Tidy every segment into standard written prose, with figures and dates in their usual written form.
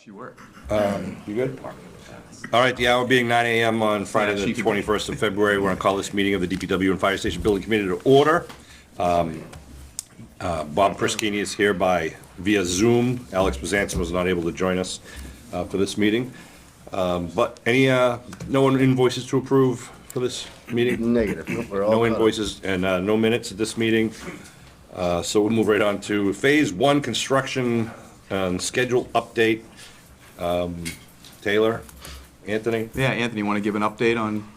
She worked. You good? All right, the hour being 9 a.m. on Friday, the 21st of February, we're going to call this meeting of the DPW and Fire Station Building Committee to order. Bob Priskini is here via Zoom. Alex Bazanson was not able to join us for this meeting. But no invoices to approve for this meeting? Negative. Nope, we're all No caught up. invoices and no minutes at this meeting. So we'll move right on to Phase 1 construction schedule update. Taylor, Anthony, Yeah, Anthony, want to give an update on?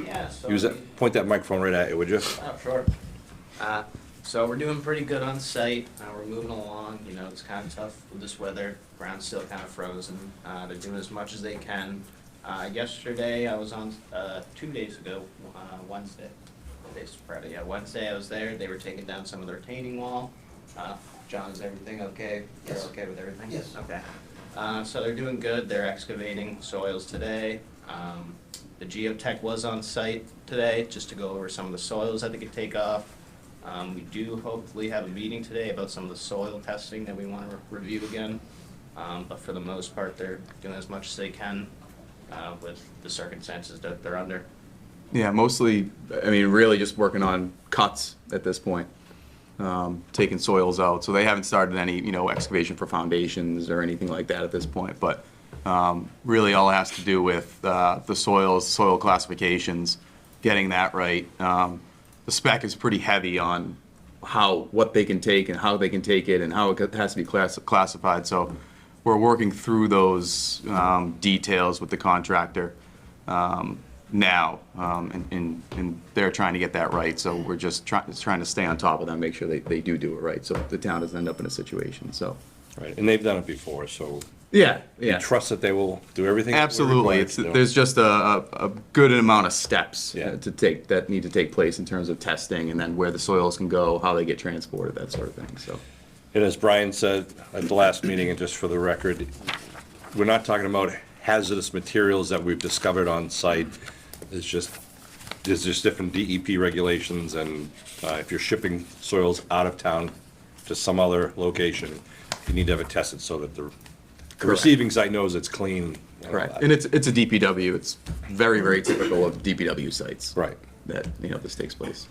Yeah, so point that microphone right at you, would you? oh, sure. So we're doing pretty good on site. We're moving along. You know, it's kind of tough with this weather. Ground's still kind of frozen. They're doing as much as they can. Yesterday, I was on, 2 days ago, Wednesday. Today's Friday. Yeah, Wednesday I was there. They were taking down some of the retaining wall. John, is everything okay? Yes. You're okay with everything? Yes. Okay. So they're doing good. They're excavating soils today. The geotech was on site today just to go over some of the soils that they could take off. We do hopefully have a meeting today about some of the soil testing that we want to review again. But for the most part, they're doing as much as they can with the circumstances that they're under. Yeah, mostly, I mean, really just working on cuts at this point, taking soils out. So they haven't started any, excavation for foundations or anything like that at this point. But really all it has to do with the soil classifications, getting that right. The spec is pretty heavy on what they can take and how they can take it and how it has to be classified. So we're working through those details with the contractor now, and they're trying to get that right. So we're just trying to stay on top of them, make sure they do it right, so the town doesn't end up in a situation. So Right, and they've done it before, so yeah. you trust that they will do everything? that we're Absolutely. required to do? There's just a good amount of steps Yeah. that need to take place in terms of testing, and then where the soils can go, how they get transported, that sort of thing. So And as Brian said at the last meeting, and just for the record, we're not talking about hazardous materials that we've discovered on site. There's just different DEP regulations, and if you're shipping soils out of town to some other location, you need to have it tested so that the receiving site knows it's clean. correct, and it's a DPW. It's very, very typical of DPW sites. Right. That this takes place.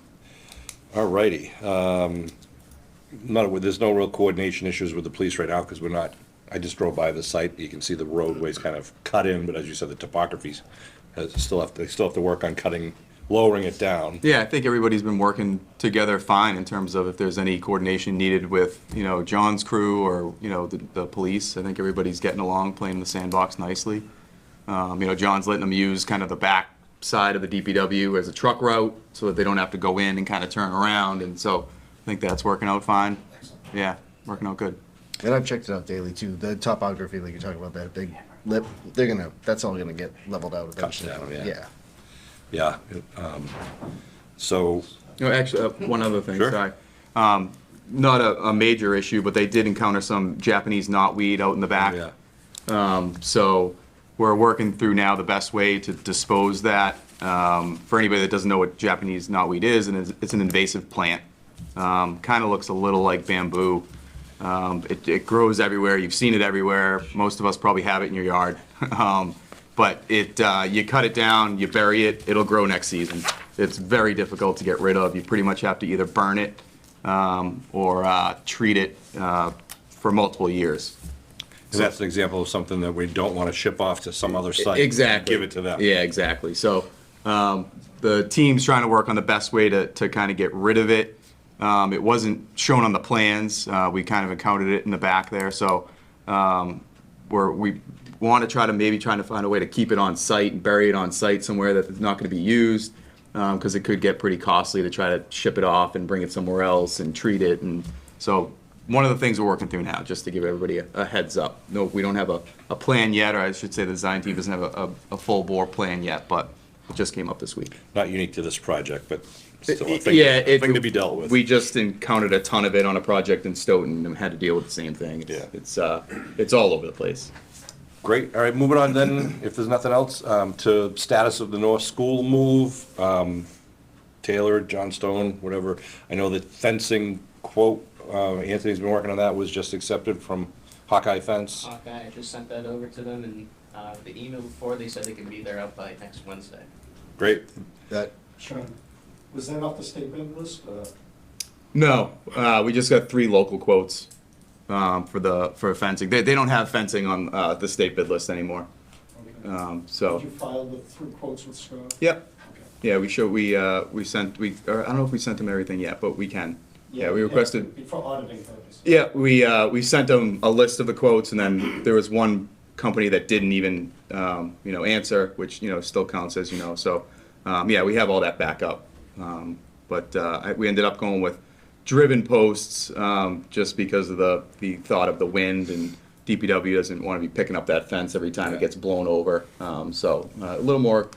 All righty. There's no real coordination issues with the police right now, because I just drove by the site. You can see the roadways kind of cut in, but as you said, the topography's they still have to work on lowering it down. Yeah, I think everybody's been working together fine in terms of if there's any coordination needed with, John's crew or, the police. I think everybody's getting along, playing in the sandbox nicely. John's letting them use kind of the back side of the DPW as a truck route so that they don't have to go in and kind of turn around. And so I think that's working out fine. Yeah, working out good. And I've checked it out daily too. The topography, like you're talking about, that big lip, that's all gonna get leveled out eventually. down, yeah. Yeah. Yeah. So, Actually, one other thing, Sure. sorry. Not a major issue, but they did encounter some Japanese knotweed out in the back. yeah, So we're working through now the best way to dispose that. For anybody that doesn't know what Japanese knotweed is, and it's an invasive plant. Kind of looks a little like bamboo. It grows everywhere. You've seen it everywhere. Most of us probably have it in your yard. But you cut it down, you bury it, it'll grow next season. It's very difficult to get rid of. You pretty much have to either burn it or treat it for multiple years. and that's an example of something that we don't want to ship off to some other site. Exactly. Give it to them. Yeah, exactly. So the team's trying to work on the best way to kind of get rid of it. It wasn't shown on the plans. We kind of encountered it in the back there. So we want to try to find a way to keep it on site and bury it on site somewhere that it's not going to be used, because it could get pretty costly to try to ship it off and bring it somewhere else and treat it. And so one of the things we're working through now, just to give everybody a heads up. No, we don't have a plan yet, or I should say the design team doesn't have a full bore plan yet, but it just came up this week. Not unique to this project, but still a Yeah, thing to be dealt with. We just encountered a ton of it on a project in Stoughton and had to deal with the same thing. It's all over the place. Great, all right, moving on then, if there's nothing else, to status of the North School move. Taylor, John Stone, whatever. I know that fencing quote, Anthony's been working on that, was just accepted from Hawkeye fence. Hawkeye, I just sent that over to them, and the email before, they said they can be there up by next Wednesday. Great. That, Sean, was that off the state bid list? No, we just got 3 local quotes for fencing. They don't have fencing on the state bid list anymore. So, Did you file through quotes with Scott? yep. Okay. Yeah, we sent, or I don't know if we sent them everything yet, but we can. Yeah, we requested, For auditing purposes. yeah, we sent them a list of the quotes, and then there was one company that didn't even, answer, which, still counts as, so, yeah, we have all that back up. But we ended up going with driven posts, just because of the thought of the wind, and DPW doesn't want to be picking up that fence every time it gets blown over. So a little more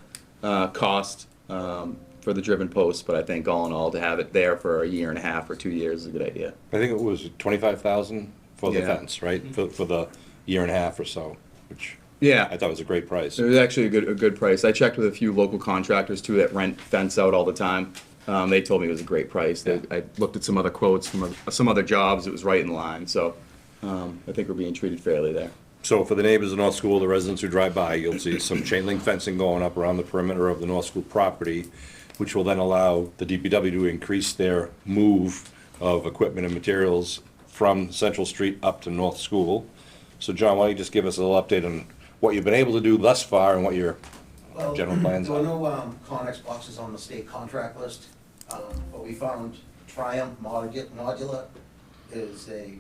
cost for the driven posts, but I think all in all, to have it there for a year and a half or 2 years is a good idea. I think it was 25,000 for the Yeah. fence, right? For the year and a half or so, which Yeah. I thought was a great price. It was actually a good price. I checked with a few local contractors too that rent fence out all the time. They told me it was a great price. I looked at some other quotes from some other jobs. It was right in line. So I think we're being treated fairly there. So for the neighbors of North School, the residents who drive by, you'll see some chain link fencing going up around the perimeter of the North School property, which will then allow the DPW to increase their move of equipment and materials from Central Street up to North School. So John, why don't you just give us a little update on what you've been able to do thus far and what your Well, general plans there are? were no Connex boxes on the state contract list, but we found Triumph Modular is a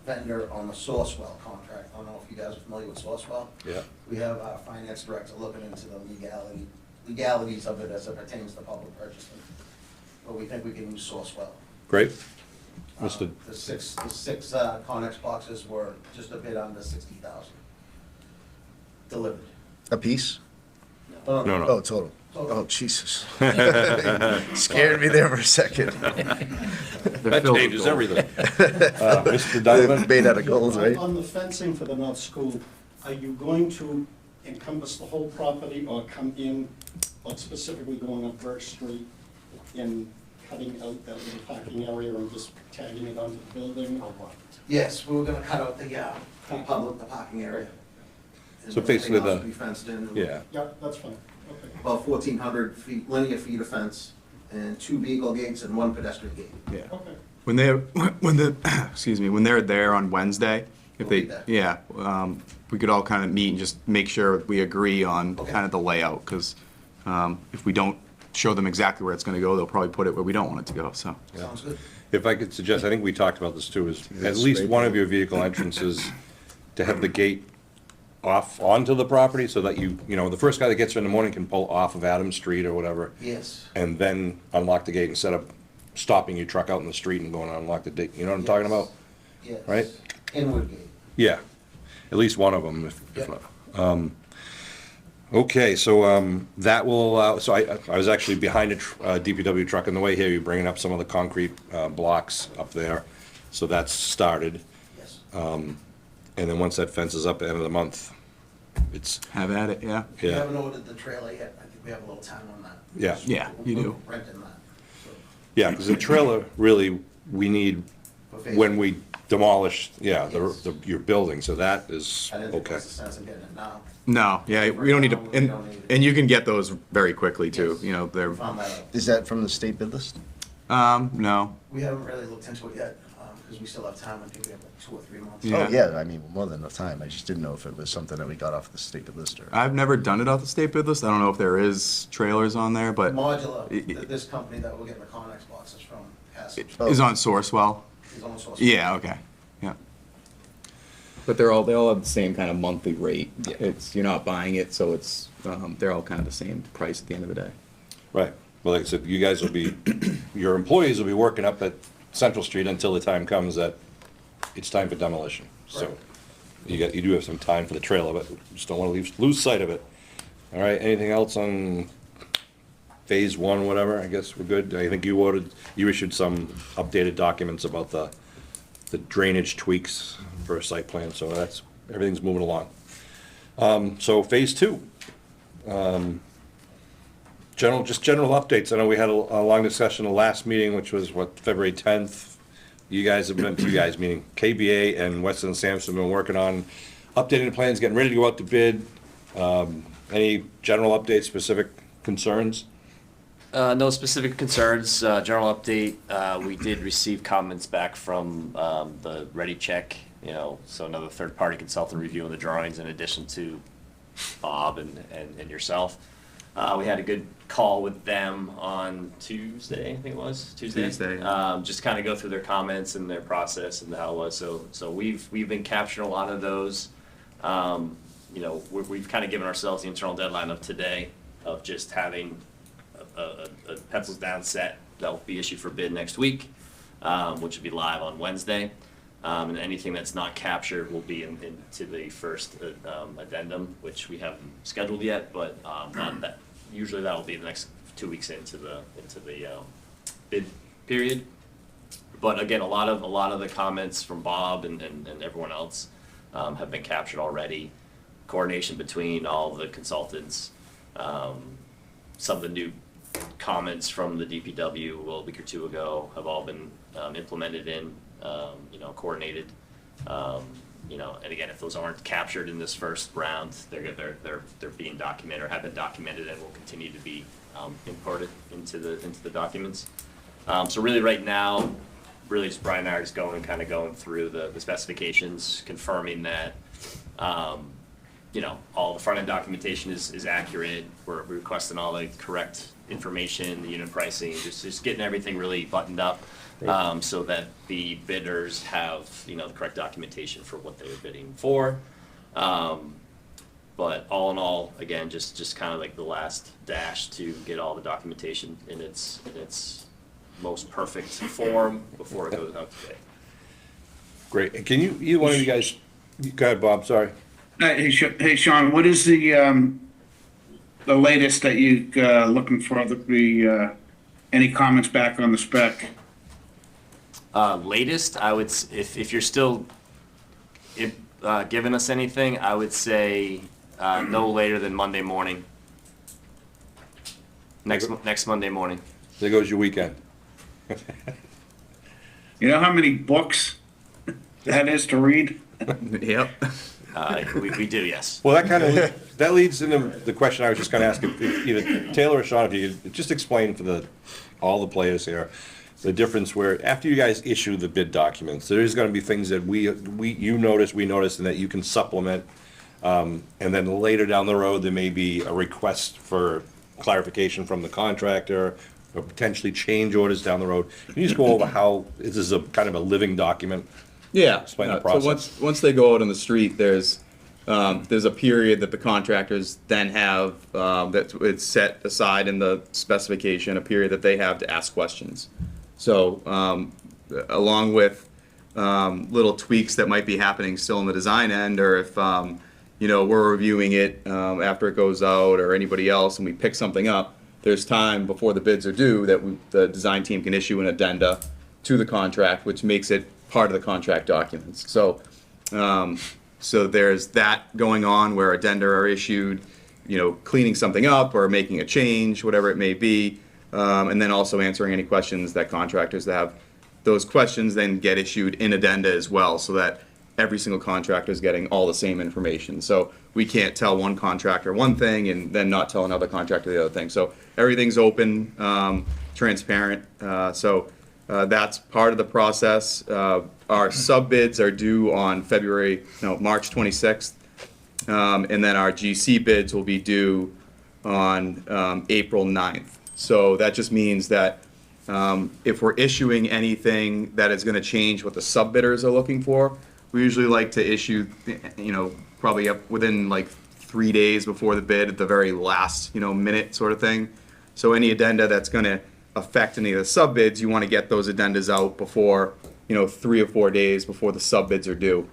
vendor on the Sourcewell contract. I don't know if you guys are familiar with Sourcewell. Yeah. We have our finance director looking into the legalities of it as it pertains to public purchasing. But we think we can use Sourcewell. Great. Mr. The six Connex boxes were just a bit under 60,000 delivered. a piece? No, no. Oh, total. Oh, Jesus. Scared me there for a second. That changes everything. Mr. Donovan? Made out of gold, right? On the fencing for the North School, are you going to encompass the whole property or come in, or specifically going up Birch Street and cutting out that little parking area and just tagging it onto the building, or what? Yes, we were gonna cut out the parking area. And So basically everything else the- will be fenced in. Yeah. Yeah, that's fine, okay. About 1,400 feet, linear feet of fence, and 2 vehicle gates and 1 pedestrian gate. Yeah. Okay. When they're there on Wednesday, if We'll they, be there. yeah, we could all kind of meet and just make sure we agree on Okay. kind of the layout, because if we don't show them exactly where it's going to go, they'll probably put it where we don't want it to go, so. Sounds good? If I could suggest, I think we talked about this too, is at least one of your vehicle entrances to have the gate off onto the property so that the first guy that gets there in the morning can pull off of Adams Street or whatever, Yes. and then unlock the gate instead of stopping your truck out in the street and going to unlock the gate. You know what I'm talking about? Yes. Right? Inward gate. Yeah, at least one of them, if Yep. not. Okay, so that will allow, so I was actually behind a DPW truck on the way here, you're bringing up some of the concrete blocks up there, so that's started. Yes. And then once that fence is up at the end of the month, it's, Have at it, yeah. We yeah, haven't ordered the trailer yet. I think we have a little time on that. Yeah. Yeah, you do. We're renting that. So, yeah, because the trailer, really, we need for phase when one. we demolish, yeah, Yes. your building, so that is, I didn't think okay. there's a sense in getting it now. No, yeah, we don't need to, We don't need it. and you can get those very quickly too, Yes. they're, Found that out. Is that from the state bid list? no, We haven't really looked into it yet, because we still have time. I think we have like 2 or 3 months. Yeah. Oh, yeah, I mean, more than enough time. I just didn't know if it was something that we got off the state bid list or. I've never done it off the state bid list. I don't know if there is trailers on there, but Modular, this company that we're getting the Connex boxes from, has it is on Sourcewell. his own source. Yeah, okay, yeah. But they all have the same kind of monthly rate. Yeah. It's, you're not buying it, so it's, they're all kind of the same price at the end of the day. Right, well, like I said, you guys will be, your employees will be working up at Central Street until the time comes that it's time for demolition, so. Right. You do have some time for the trailer, but just don't wanna lose sight of it. All right, anything else on phase 1, whatever, I guess we're good. I think you issued some updated documents about the drainage tweaks for a site plan, so everything's moving along. So phase 2. General updates. I know we had a long discussion the last meeting, which was February 10th. you guys have been, you guys meaning KBA and Weston and Sampson, have been working on updating the plans, getting ready to go out to bid. Any general updates, specific concerns? No specific concerns. General update, we did receive comments back from the Ready Check, so another third-party consultant reviewing the drawings in addition to Bob and yourself. We had a good call with them on Tuesday, I think it was, Tuesday. Just kind of go through their comments and their process and how it was. So we've been capturing a lot of those. We've kind of given ourselves the internal deadline of today of just having a pencils down set that will be issued for bid next week, which will be live on Wednesday. And anything that's not captured will be into the first addendum, which we haven't scheduled yet, but not that. Usually that will be the next 2 weeks into the bid period. But again, a lot of the comments from Bob and everyone else have been captured already. Coordination between all the consultants. Some of the new comments from the DPW a week or two ago have all been implemented in, coordinated. And again, if those aren't captured in this first round, they're being documented or have been documented and will continue to be imported into the documents. So really, right now, really just Brian and I are just going through the specifications, confirming that all the front end documentation is accurate. We're requesting all the correct information, the unit pricing, just getting everything really buttoned up. So that the bidders have, the correct documentation for what they were bidding for. But all in all, again, just kind of like the last dash to get all the documentation in its most perfect form before it goes out to bid. Great. And can either one of you guys, go ahead, Bob, sorry. Hey, Sean, what is the latest that you looking for? Any comments back on the spec? Latest, I would, if you're still giving us anything, I would say no later than Monday morning. Next Monday morning. There goes your weekend. You know how many books that is to read? Yep. We do, yes. Well, that leads into the question I was just going to ask, if either Taylor or Sean, if you could just explain for all the players here, the difference where after you guys issue the bid documents, there is going to be things that we notice, and that you can supplement, and then later down the road, there may be a request for clarification from the contractor, or potentially change orders down the road. Can you just go over how this is a kind of a living document? Yeah. Explain the So process. once they go out on the street, there's a period that the contractors then have that it's set aside in the specification, a period that they have to ask questions. So along with little tweaks that might be happening still in the design end, or if we're reviewing it after it goes out, or anybody else, and we pick something up, there's time before the bids are due that the design team can issue an addenda to the contract, which makes it part of the contract documents. So there's that going on where addenda are issued, cleaning something up or making a change, whatever it may be, and then also answering any questions that contractors have. Those questions then get issued in addenda as well, so that every single contractor is getting all the same information. So we can't tell one contractor one thing and then not tell another contractor the other thing. So everything's open, transparent. That's part of the process. Our sub bids are due on March 26th, and then our GC bids will be due on April 9th. So that just means that if we're issuing anything that is going to change what the sub bidders are looking for, we usually like to issue, probably up within like 3 days before the bid, at the very last, minute sort of thing. So any addenda that's going to affect any of the sub bids, you want to get those addendas out before, 3 or 4 days before the sub bids are due.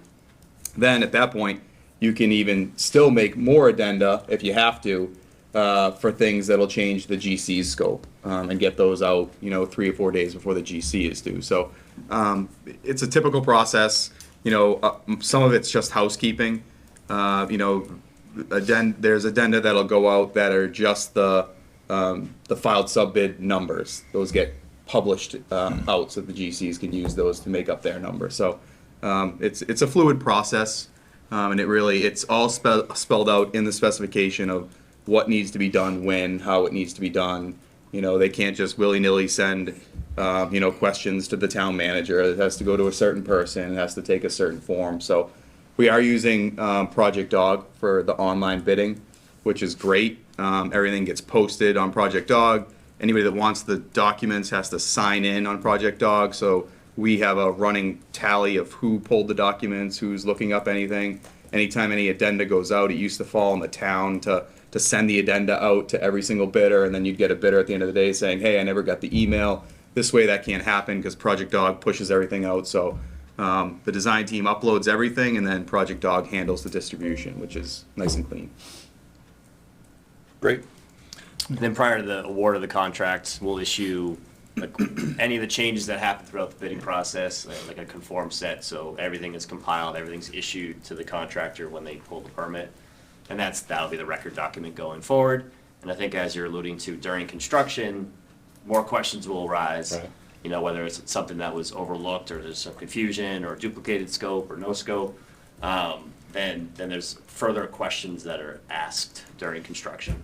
Then at that point, you can even still make more addenda if you have to, for things that'll change the GC's scope, and get those out, 3 or 4 days before the GC is due. So it's a typical process. Some of it's just housekeeping. There's addenda that'll go out that are just the filed sub bid numbers. Those get published out so the GCs can use those to make up their number. So it's a fluid process, and it's all spelled out in the specification of what needs to be done, when, how it needs to be done. You know, they can't just willy-nilly send questions to the town manager. It has to go to a certain person. It has to take a certain form. So we are using Project Dog for the online bidding, which is great. Everything gets posted on Project Dog. Anybody that wants the documents has to sign in on Project Dog. So we have a running tally of who pulled the documents, who's looking up anything. Anytime any addenda goes out, it used to fall on the town to send the addenda out to every single bidder, and then you'd get a bidder at the end of the day saying, hey, I never got the email. This way that can't happen because Project Dog pushes everything out. So the design team uploads everything, and then Project Dog handles the distribution, which is nice and clean. Great. And then prior to the award of the contract, we'll issue any of the changes that happen throughout the bidding process, like a conform set, so everything is compiled, everything's issued to the contractor when they pull the permit. And that'll be the record document going forward. And I think as you're alluding to, during construction, more questions will arise. Right. You know, whether it's something that was overlooked or there's some confusion or duplicated scope or no scope, then there's further questions that are asked during construction.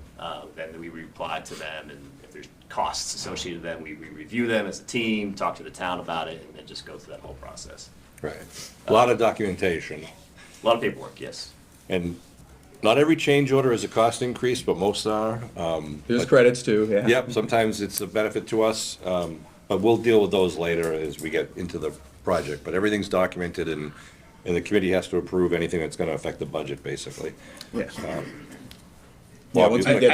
Then we reply to them, and if there's costs associated with them, we review them as a team, talk to the town about it, and then just go through that whole process. Right. A lot of documentation. A lot of paperwork, yes. And not every change order is a cost increase, but most are. There's But- credits too, yeah. Yep, sometimes it's a benefit to us, but we'll deal with those later as we get into the project. But everything's documented, and the committee has to approve anything that's gonna affect the budget, basically. Yeah. Bob, once you- we get-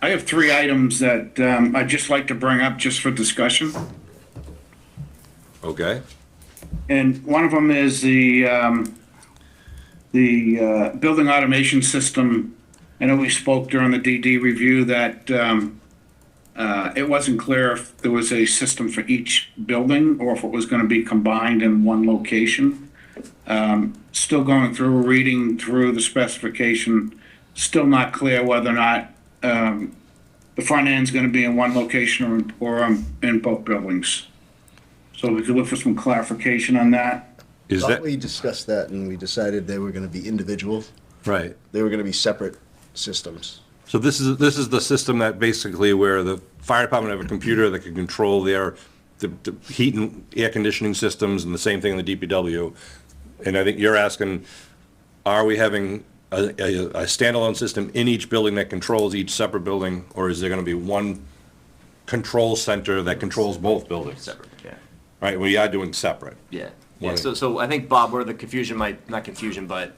I have three items that I'd just like to bring up just for discussion. Okay, And one of them is the building automation system. I know we spoke during the DD review that it wasn't clear if there was a system for each building or if it was gonna be combined in one location. Still going through, reading through the specification, still not clear whether or not the front end's gonna be in one location or in both buildings. So we could look for some clarification on that. is Thought that, we discussed that and we decided they were gonna be individual. right. They were gonna be separate systems. So this is the system that basically where the fire department have a computer that can control the heat and air conditioning systems, and the same thing in the DPW. And I think you're asking, are we having a standalone system in each building that controls each separate building, or is there gonna be one control center that controls both buildings? Separate, yeah. Right, we are doing separate. Yeah, yeah, Right. so I think, Bob, where the confusion might, not confusion, but,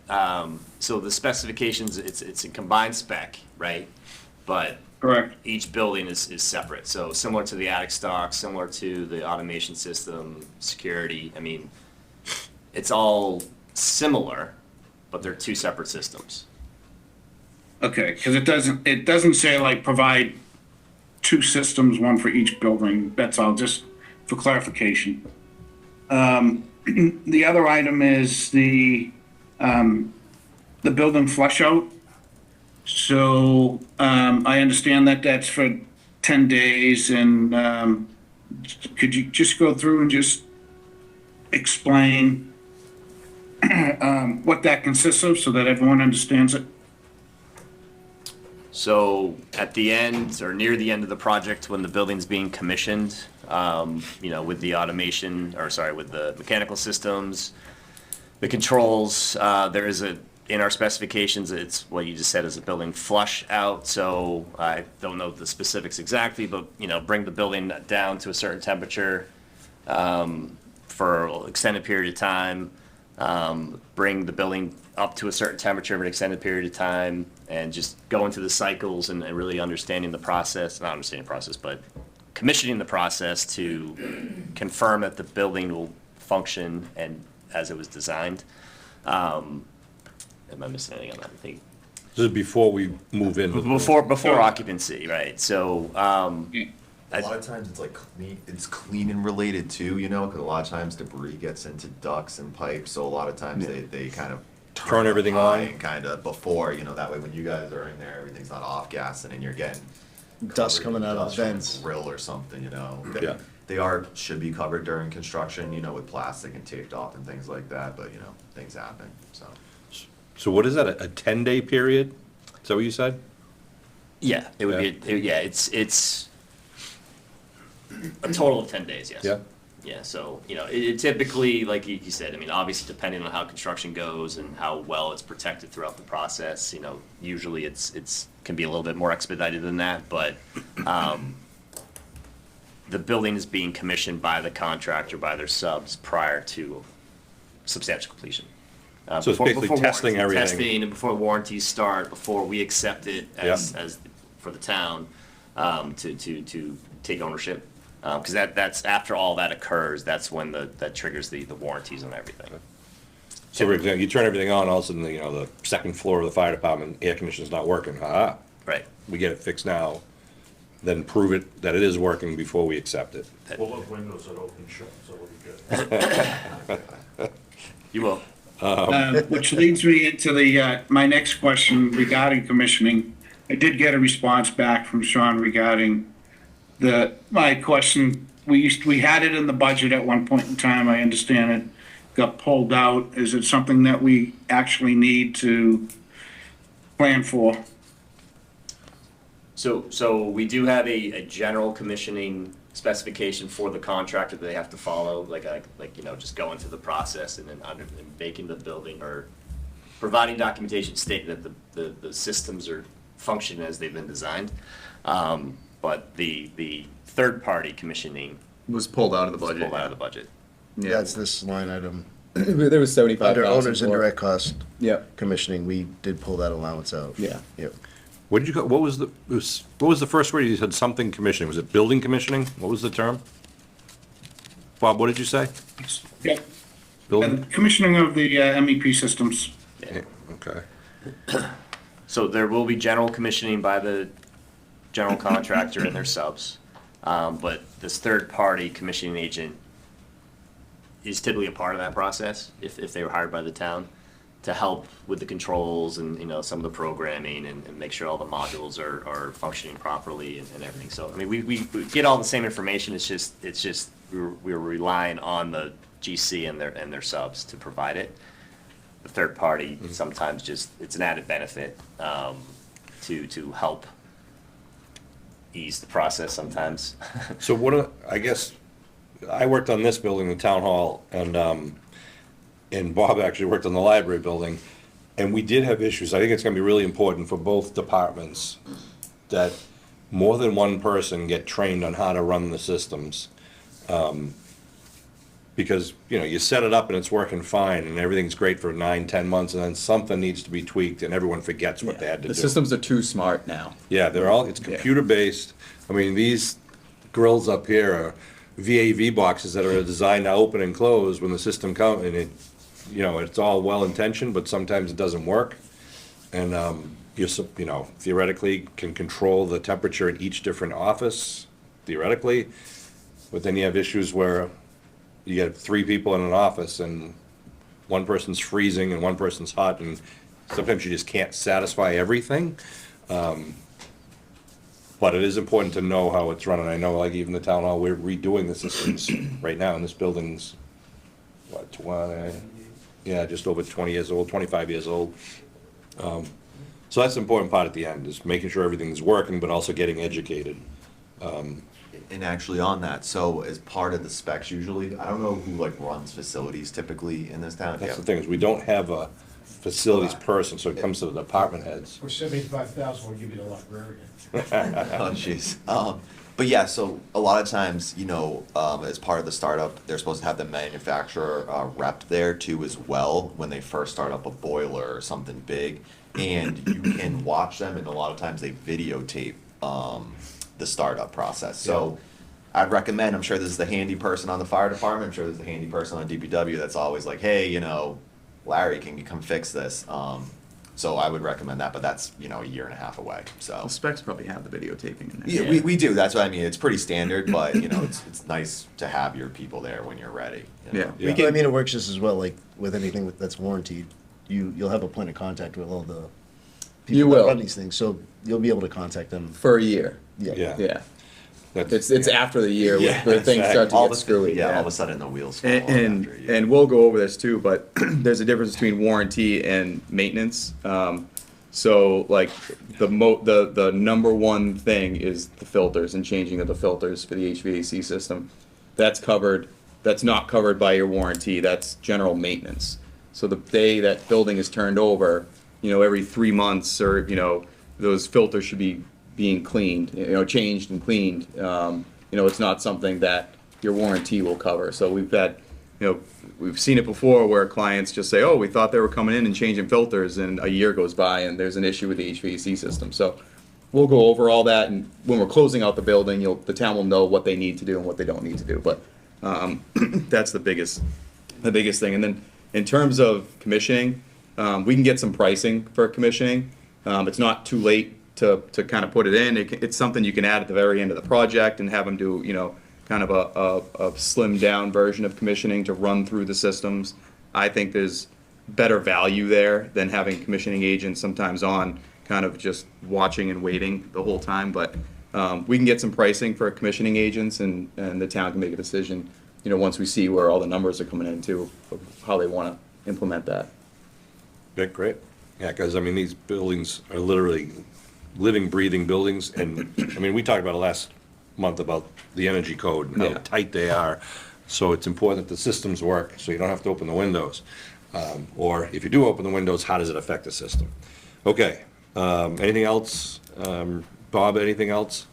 so the specifications, it's a combined spec, right? But Correct. each building is separate, so similar to the attic stock, similar to the automation system, security, I mean, it's all similar, but they're two separate systems. Okay, because it doesn't say like provide two systems, one for each building. That's all, just for clarification. The other item is the building flush out. So, I understand that that's for 10 days, and, could you just go through and just explain, what that consists of so that everyone understands it? So at the end or near the end of the project, when the building's being commissioned, with the automation, with the mechanical systems, the controls, there is in our specifications, it's what you just said is a building flush out. So I don't know the specifics exactly, but, bring the building down to a certain temperature, for an extended period of time, bring the building up to a certain temperature for an extended period of time, and just go into the cycles and really understanding the process, not understanding the process, but commissioning the process to confirm that the building will function and as it was designed. Am I missing anything on that? I think This is before we move in. before occupancy, right? So, A lot of times it's like clean, it's clean and related too, because a lot of times debris gets into ducts and pipes, so a lot of times they kind of Turn everything high on. and kind of before, that way when you guys are in there, everything's not off gassing and you're getting Dust covered in coming out of dust from a vents. grill or something, you know. Yeah. They should be covered during construction, you know, with plastic and taped off and things like that, but, you know, things happen, so. So what is that, a 10-day period? Is that what you said? Yeah, it would be, yeah, it's a total of 10 days, yes. Yeah. Yeah, so, you know, it typically, like you said, I mean, obviously depending on how construction goes and how well it's protected throughout the process, you know, usually it's can be a little bit more expedited than that, but the building is being commissioned by the contractor, by their subs, prior to substantial completion. So it's basically testing everything. Testing, and before warranties start, before we accept it as for the town, to take ownership. Because that's after all that occurs, that's when that triggers the warranties on everything. So for example, you turn everything on, all of a sudden, you know, the second floor of the fire department, air conditioner's not working. Right. We get it fixed now, then prove it that it is working before we accept it. We'll have windows that open and shut, so it'll be good. You will. Which leads me into my next question regarding commissioning. I did get a response back from Sean regarding my question. We had it in the budget at one point in time, I understand it got pulled out. Is it something that we actually need to plan for? So we do have a general commissioning specification for the contractor that they have to follow, like you know, just going through the process and then and making the building or providing documentation stating that the systems are functioning as they've been designed. But the third-party commissioning Was pulled out of the was budget. pulled out of the budget. Yeah. That's this line item. There was 75,000. Under owner's for- indirect cost Yep. commissioning, we did pull that allowance out. Yeah. Yep. What did you, what was the first word you said, something commissioning? Was it building commissioning? What was the term? Bob, what did you say? Yeah. Building? And commissioning of the MEP systems. Yeah, okay. So there will be general commissioning by the general contractor and their subs. But this third-party commissioning agent is typically a part of that process, if they were hired by the town, to help with the controls and, you know, some of the programming and make sure all the modules are functioning properly and everything. So, I mean, we get all the same information, it's just we're relying on the GC and their subs to provide it. The third party sometimes just, it's an added benefit to help ease the process sometimes. So I guess, I worked on this building, the town hall, and Bob actually worked on the library building, and we did have issues. I think it's gonna be really important for both departments that more than one person get trained on how to run the systems. Because, you know, you set it up and it's working fine, and everything's great for 9-10 months, and then something needs to be tweaked, and everyone forgets what they had to do. The systems are too smart now. Yeah, it's computer-based. I mean, these grills up here are VAV boxes that are designed to open and close when the system comes, and it, you know, it's all well-intentioned, but sometimes it doesn't work. And, you know, theoretically can control the temperature in each different office, theoretically. But then you have issues where you get 3 people in an office and one person's freezing and one person's hot, and sometimes you just can't satisfy everything. But it is important to know how it's running. I know, like, even the town hall, we're redoing the systems right now, and this building's, what, just over 20 years old, 25 years old. So that's the important part at the end, is making sure everything's working, but also getting educated. And actually on that, so as part of the specs usually, I don't know who like runs facilities typically in this town. That's the thing, is we don't have a facilities person, so it comes to the department heads. For 75,000, we'll give you the librarian. Oh, jeez. But yeah, so a lot of times, you know, as part of the startup, they're supposed to have the manufacturer rep there too as well when they first start up a boiler or something big. And you can watch them, and a lot of times they videotape the startup process. So I'd recommend, I'm sure this is the handy person on the fire department, I'm sure there's a handy person on DPW that's always like, hey, you know, Larry, can you come fix this? So I would recommend that, but that's, you know, a year and a half away, so. The specs probably have the videotaping in there. Yeah, we do, that's what I mean, it's pretty standard, but, you know, it's nice to have your people there when you're ready. You know? Yeah. I mean, it works just as well, like, with anything that's warranted. You'll have a point of contact with all the You people that will. run these things, so you'll be able to contact them. For a year. Yeah. Yeah. That's- It's after the year Yeah, where things start to All get of a, screwy. yeah, all of a sudden the wheels fall off And, after a year. and we'll go over this too, but there's a difference between warranty and maintenance. So like the number one thing is the filters and changing of the filters for the HVAC system. That's covered, that's not covered by your warranty, that's general maintenance. So the day that building is turned over, every 3 months or, those filters should be being cleaned, changed and cleaned. It's not something that your warranty will cover. So we've seen it before where clients just say, oh, we thought they were coming in and changing filters, and a year goes by and there's an issue with the HVAC system. So we'll go over all that, and when we're closing out the building, the town will know what they need to do and what they don't need to do. But that's the biggest thing. And then in terms of commissioning, we can get some pricing for commissioning. It's not too late to kind of put it in. It's something you can add at the very end of the project and have them do, kind of a slimmed down version of commissioning to run through the systems. I think there's better value there than having commissioning agents sometimes on kind of just watching and waiting the whole time. But we can get some pricing for commissioning agents, and the town can make a decision, once we see where all the numbers are coming into, of how they want to implement that. Yeah, great. Yeah, because, I mean, these buildings are literally living, breathing buildings, and, I mean, we talked about it last month about the energy code and how Yeah. tight they are. So it's important that the systems work, so you don't have to open the windows. Or if you do open the windows, how does it affect the system? Okay, anything else? Bob, anything else?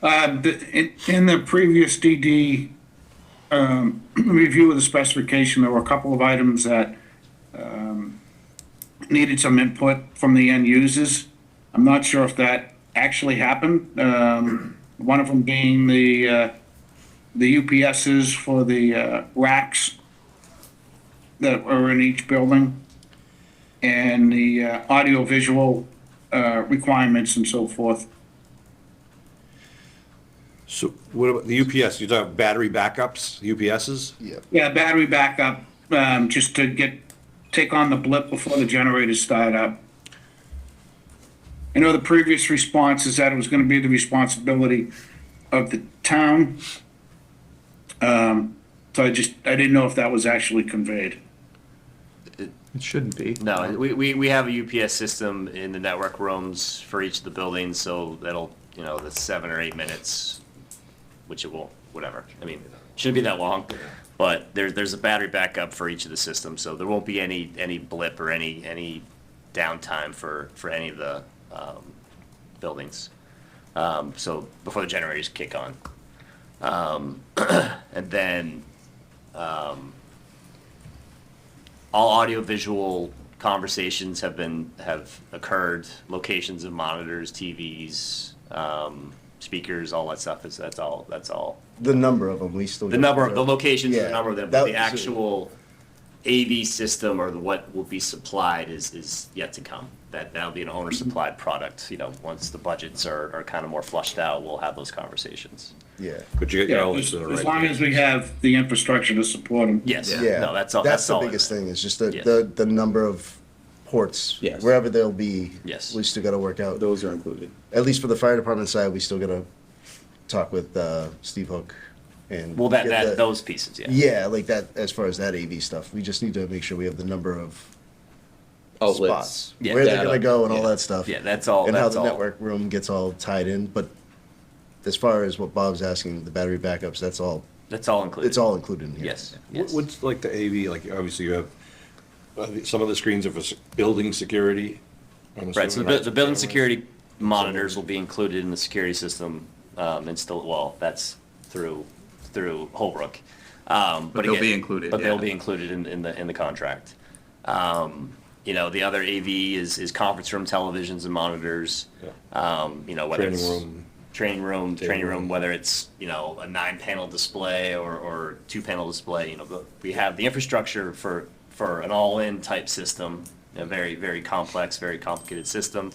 In the previous DD review of the specification, there were a couple of items that needed some input from the end users. I'm not sure if that actually happened. One of them being the UPSs for the racks that are in each building, and the audio-visual requirements and so forth. So what about the UPS? You talk about battery backups, UPSs? Yeah. Yeah, battery backup, just to take on the blip before the generators start up. I know the previous response is that it was gonna be the responsibility of the town. So I didn't know if that was actually conveyed. It shouldn't be. No, we have a UPS system in the network rooms for each of the buildings, so that'll, the 7 or 8 minutes, which it will, whatever. I mean, shouldn't be that long, but there's a battery backup for each of the systems, so there won't be any blip or any downtime for any of the buildings. So before the generators kick on. And then all audio-visual conversations have occurred, locations of monitors, TVs, speakers, all that stuff, that's all. The number of them, we still. The number of, the locations, Yeah, the number of them, that but the was- actual AV system or what will be supplied is yet to come. That'll be an owner-supplied product, once the budgets are kind of more flushed out, we'll have those conversations. Yeah. But you get your elements As in the right. long as we have the infrastructure to support them. Yes, Yeah. no, that's all, That's the all in biggest there. thing, is just Yes. the number of ports. Yes. Wherever they'll be. Yes. We still gotta work out. Those are included. At least for the fire department side, we still gotta talk with, Steve Hook and. Well, get the- those pieces, yeah. Yeah, like that, as far as that AV stuff, we just need to make sure we have the number of Outlets. spots. Yeah, Where they're data, gonna go and all yeah. that stuff. Yeah, that's all, And how that's the all. network room gets all tied in, but as far as what Bob's asking, the battery backups, that's all, That's all included. it's all included in here. Yes, yes. What's like the AV, like obviously you have, some of the screens are for building security. I'm Right, so assuming, the building security monitors will be included in the security system, that's through Holbrook. But they'll again- be included, But they'll yeah. be included in the contract. The other AV is conference room televisions and monitors. Whether Training it's room. training room, Training room. whether it's, a 9-panel display or 2-panel display, we have the infrastructure for an all-in type system, a very, very complex, very complicated system.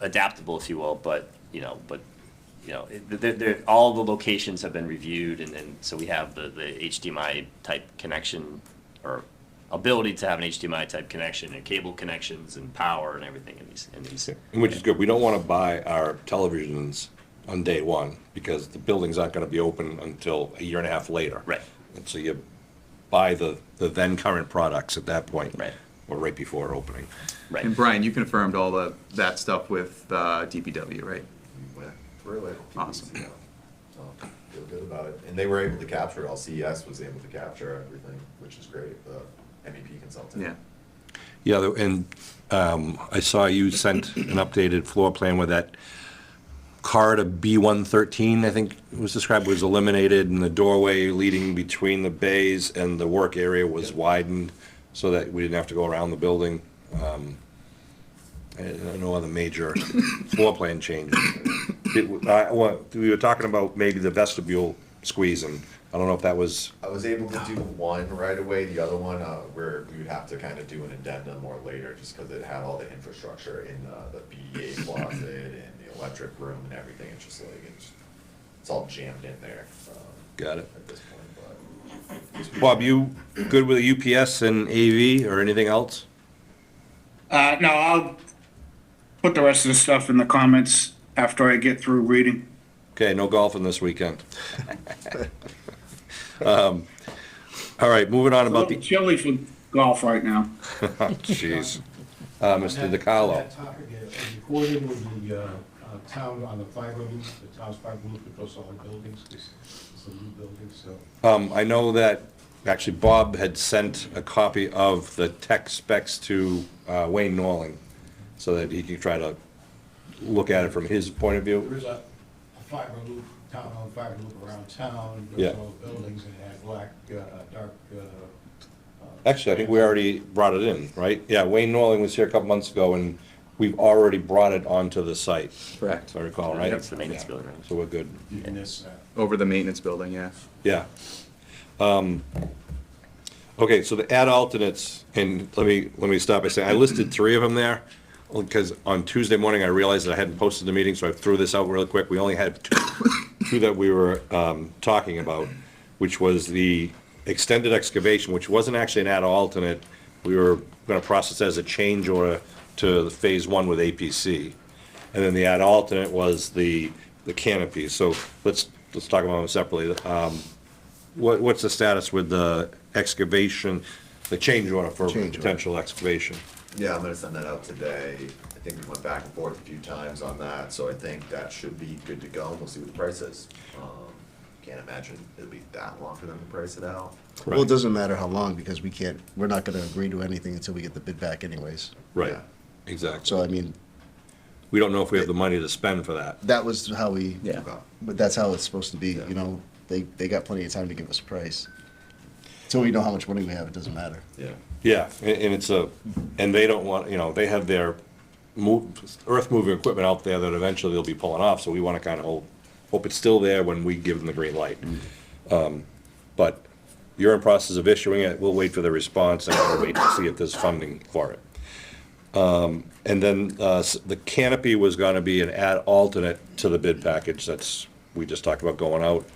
Adaptable, if you will, but all the locations have been reviewed, and so we have the HDMI type connection or ability to have an HDMI type connection and cable connections and power and everything in these. Which is good. We don't want to buy our televisions on day one because the buildings aren't going to be open until a year and a half later. Right. And so you buy the then current products at that point. Right. Or right before opening. Right. And Brian, you confirmed all that stuff with DPW, right? We went through it. Awesome. Yeah. So, feel good about it. And they were able to capture it all. CES was able to capture everything, which is great, the MEP consultant. Yeah. Yeah, and I saw you sent an updated floor plan with that corridor B113, I think it was described, was eliminated, and the doorway leading between the bays and the work area was widened so that we didn't have to go around the building. And no other major floor plan changes. We were talking about maybe the vestibule squeezing. I don't know if that was, I was able to do one right away, the other one, where we would have to kind of do an addendum or later, just because it had all the infrastructure in the BDA closet and the electric room and everything, it's just like, it's all jammed in there. got it. At this point, but. Bob, you good with UPS and AV or anything else? No, I'll put the rest of the stuff in the comments after I get through reading. Okay, no golfing this weekend. All right, moving on A about little the, chilly for golf right now. jeez. Mr. On DiCarlo. that topic, recording with the town on the fiber loop, the town's fiber loop across all the buildings, it's a new building, so. I know that, actually, Bob had sent a copy of the tech specs to Wayne Norling, so that he could try to look at it from his point of There view. is a fiber loop, town-owned fiber loop around town, Yeah. across all the buildings, and it had black, dark. Actually, I think we already brought it in, right? Yeah, Wayne Norling was here a couple months ago, and we've already brought it onto the site, Correct. if I recall, right? That's the maintenance building, right? So we're good. You can miss that. Over the maintenance building, yeah. Yeah. Okay, so the add alternates, and let me stop by saying, I listed 3 of them there, because on Tuesday morning, I realized that I hadn't posted the meeting, so I threw this out really quick. We only had two that we were talking about, which was the extended excavation, which wasn't actually an add alternate. We were gonna process as a change order to phase 1 with APC. And then the add alternate was the canopy. So let's talk about them separately. What's the status with the excavation, the change order for Change order. potential excavation? Yeah, I'm gonna send that out today. I think we went back and forth a few times on that, so I think that should be good to go. We'll see what the price is. Can't imagine it'll be that long for them to price it out. Well, it doesn't matter how long, because we're not gonna agree to anything until we get the bid back anyways. Right, Yeah. exactly. So, I mean, We don't know if we have the money to spend for that. that was how we, Yeah. but that's how it's supposed to be, you know? They got plenty of time to give us a price. Till we know how much money we have, it doesn't matter. Yeah. Yeah, and it's and they don't want, they have their earth moving equipment out there that eventually they'll be pulling off, so we want to kind of hope it's still there when we give them the green light. But you're in process of issuing it, we'll wait for the response, and we'll wait to see if there's funding for it. And then the canopy was going to be an add alternate to the bid package we just talked about going out.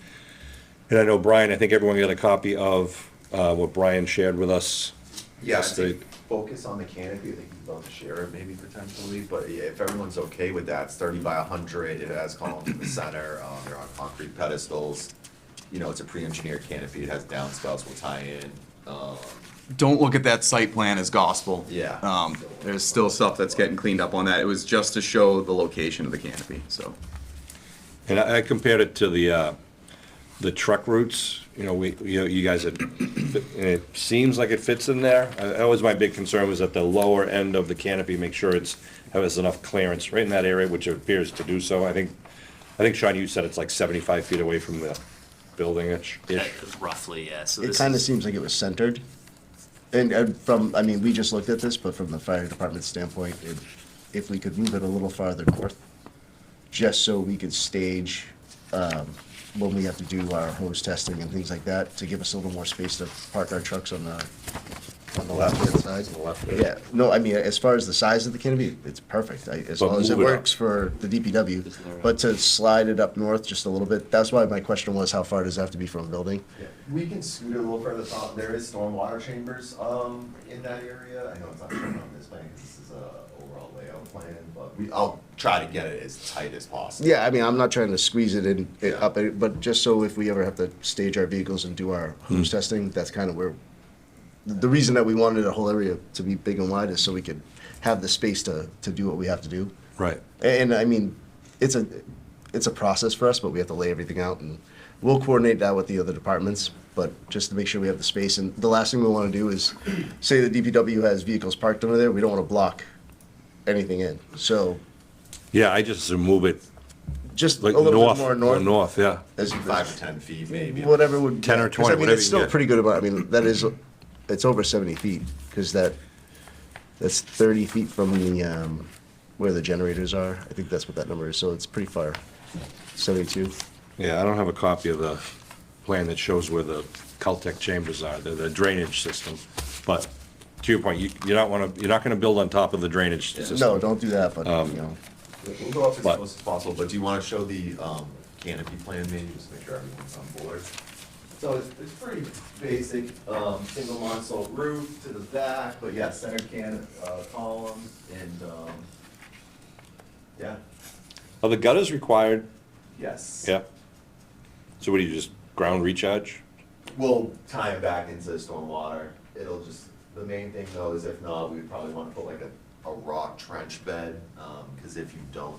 And I know, Brian, I think everyone got a copy of what Brian shared with us. Yeah, I yesterday. think focus on the canopy, I think he's about to share it maybe potentially, but yeah, if everyone's okay with that, it's 30 by 100, it has columns in the center, they're on concrete pedestals. It's a pre-engineered canopy, it has downspouts will tie in. Don't look at that site plan as gospel. Yeah. There's still stuff that's getting cleaned up on that. It was just to show the location of the canopy, so. And I compared it to the truck routes, you guys had, and it seems like it fits in there. That was my big concern, was at the lower end of the canopy, make sure has enough clearance right in that area, which it appears to do so. I think, Sean, you said it's like 75 feet away from the building-ish. Roughly, yeah. So It this kinda is- seems like it was centered. And we just looked at this, but from the fire department's standpoint, if we could move it a little farther north, just so we could stage, when we have to do our hose testing and things like that, to give us a little more space to park our trucks on On the left-hand side? Yeah, no, I mean, as far as the size of the canopy, it's perfect, as But long as it move it up. works for the DPW. But to slide it up north just a little bit, that's why my question was, how far does it have to be from a building? Yeah, we can scoot it a little further south. There is stormwater chambers, in that area. I know it's not shown on this plan, because this is a overall layout plan, but I'll try to get it as tight as possible. Yeah, I mean, I'm not trying to squeeze it in, Yeah. up, but just so if we ever have to stage our vehicles and do our hose testing, that's kind of where, the reason that we wanted a whole area to be big and wide is so we could have the space to do what we have to do. Right. And I mean, it's a process for us, but we have to lay everything out, and we'll coordinate that with the other departments, but just to make sure we have the space. And the last thing we want to do is, say the DPW has vehicles parked under there, we don't want to block anything in. So Yeah, I just move it just a like little north, bit more north. north, yeah. as- 5 to 10 feet, maybe. Whatever would. 10 or 'cause 20, I mean, whatever it's you still can a pretty good amount. I mean, that is, it's over 70 feet, because that's 30 feet from the, where the generators are. I think that's what that number is, so it's pretty far. 72. Yeah, I don't have a copy of the plan that shows where the Caltech chambers are, the drainage system. But to your point, you're not gonna build on top of the drainage system. No, don't do that, but, you know. We'll go up as But- close as possible, but do you want to show the canopy plan, maybe, just to make sure everyone's on board? So it's pretty basic, single console roof to the back, but yeah, center columns, and, yeah, Are the gutters required? yes. Yeah. So what do you, just ground recharge? We'll tie it back into stormwater. It'll just, the main thing though is if not, we'd probably want to put like a rock trench bed, because if you don't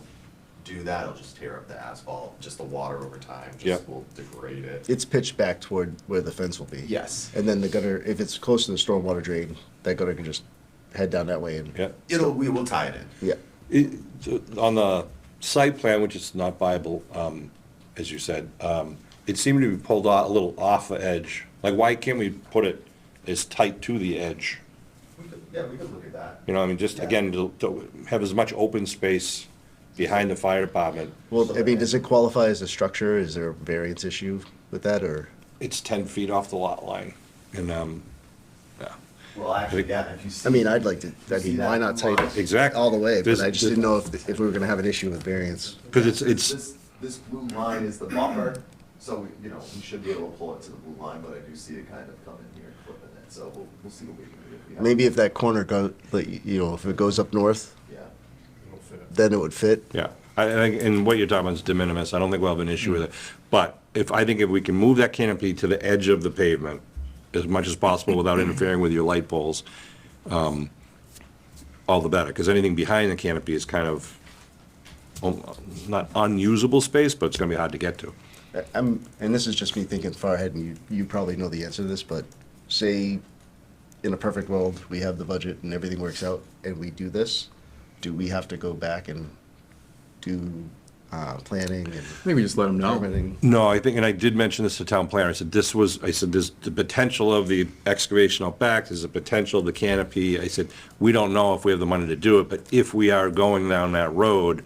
do that, it'll just tear up the asphalt, just the water over time, Yeah. just will degrade it. It's pitched back toward where the fence will be. Yes. And then the gutter, if it's close to the stormwater drain, that gutter can just head down that way and. Yeah. We will tie it in. Yeah. On the site plan, which is not viable, as you said, it seemed to be pulled out a little off the edge. Like, why can't we put it as tight to the edge? Yeah, we could look at that. You know, I mean, just again, to have as much open space behind the fire department. Well, I mean, does it qualify as a structure? Is there a variance issue with that, or? It's 10 feet off the lot line, and, yeah. Well, actually, yeah, if you see. I mean, I'd like to, I See mean, that why not tighten it Exactly. all the way? But This- I just didn't know if we were gonna have an issue with variance. Because it's, This blue line is the buffer, so, we should be able to pull it to the blue line, but I do see it kind of coming here, clipping it, so we'll see what we can do. If we have- Maybe if that corner goes, like, if it goes up north, Yeah. then it would fit. yeah, and what you're talking about is de minimis, I don't think we'll have an issue with it. But I think if we can move that canopy to the edge of the pavement as much as possible without interfering with your light poles, all the better, because anything behind the canopy is kind of, not unusable space, but it's gonna be hard to get to. And this is just me thinking far ahead, and you probably know the answer to this, but say, in a perfect world, we have the budget and everything works out, and we do this, do we have to go back and do planning and I think we just let them know. permitting? No, I think, and I did mention this to town planner, I said, there's the potential of the excavation out back, there's the potential of the canopy. I said, we don't know if we have the money to do it, but if we are going down that road,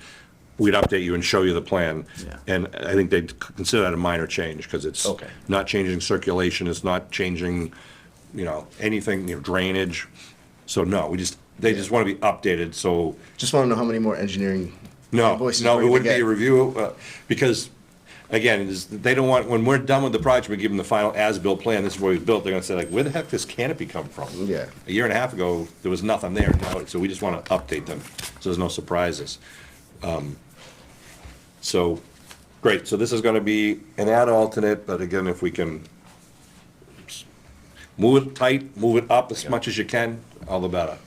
we'd update you and show you the plan. Yeah. And I think they'd consider that a minor change, because it's Okay. not changing circulation, it's not changing, anything, drainage. So no, they just want to be updated, so, Just want to know how many more engineering no, invoices no, we're it gonna wouldn't be get. a review, because, again, they don't want, when we're done with the project, we give them the final as-built plan, this is what we built, they're gonna say like, where the heck did this canopy come from? Yeah. A year and a half ago, there was nothing there, now, so we just wanna update them, so there's no surprises. So, great, so this is gonna be an add alternate, but again, if we can move it tight, move it up as much as you can, all the better.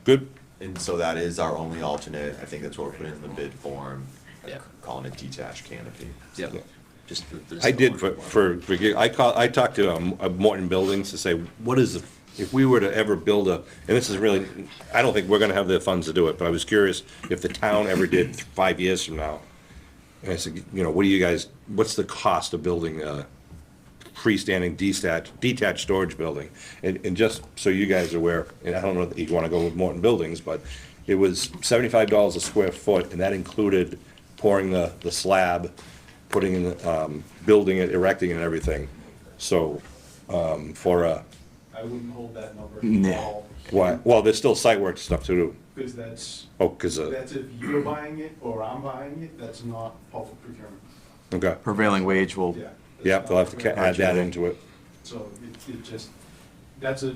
Good? And so that is our only alternate. I think that's what we're putting in the bid form, Yeah. calling it detached canopy. Yep. Just for I did I talked to Morton Buildings to say, what is, if we were to ever build and this is really, I don't think we're gonna have the funds to do it, but I was curious if the town ever did 5 years from now. And I said, what do you guys, what's the cost of building a freestanding detached storage building? And just so you guys are aware, and I don't know if you wanna go with Morton Buildings, but it was $75 a square foot, and that included pouring the slab, putting in, building it, erecting it and everything. So for a, I wouldn't hold that number Nah. at all. why? Well, there's still site work stuff to do. Because that's, Oh, because, that's if you're buying it or I'm buying it, that's not public procurement. okay. Prevailing wage will, Yeah. that's Yeah, not they'll have to procurement. add that into it. So it just, that's a,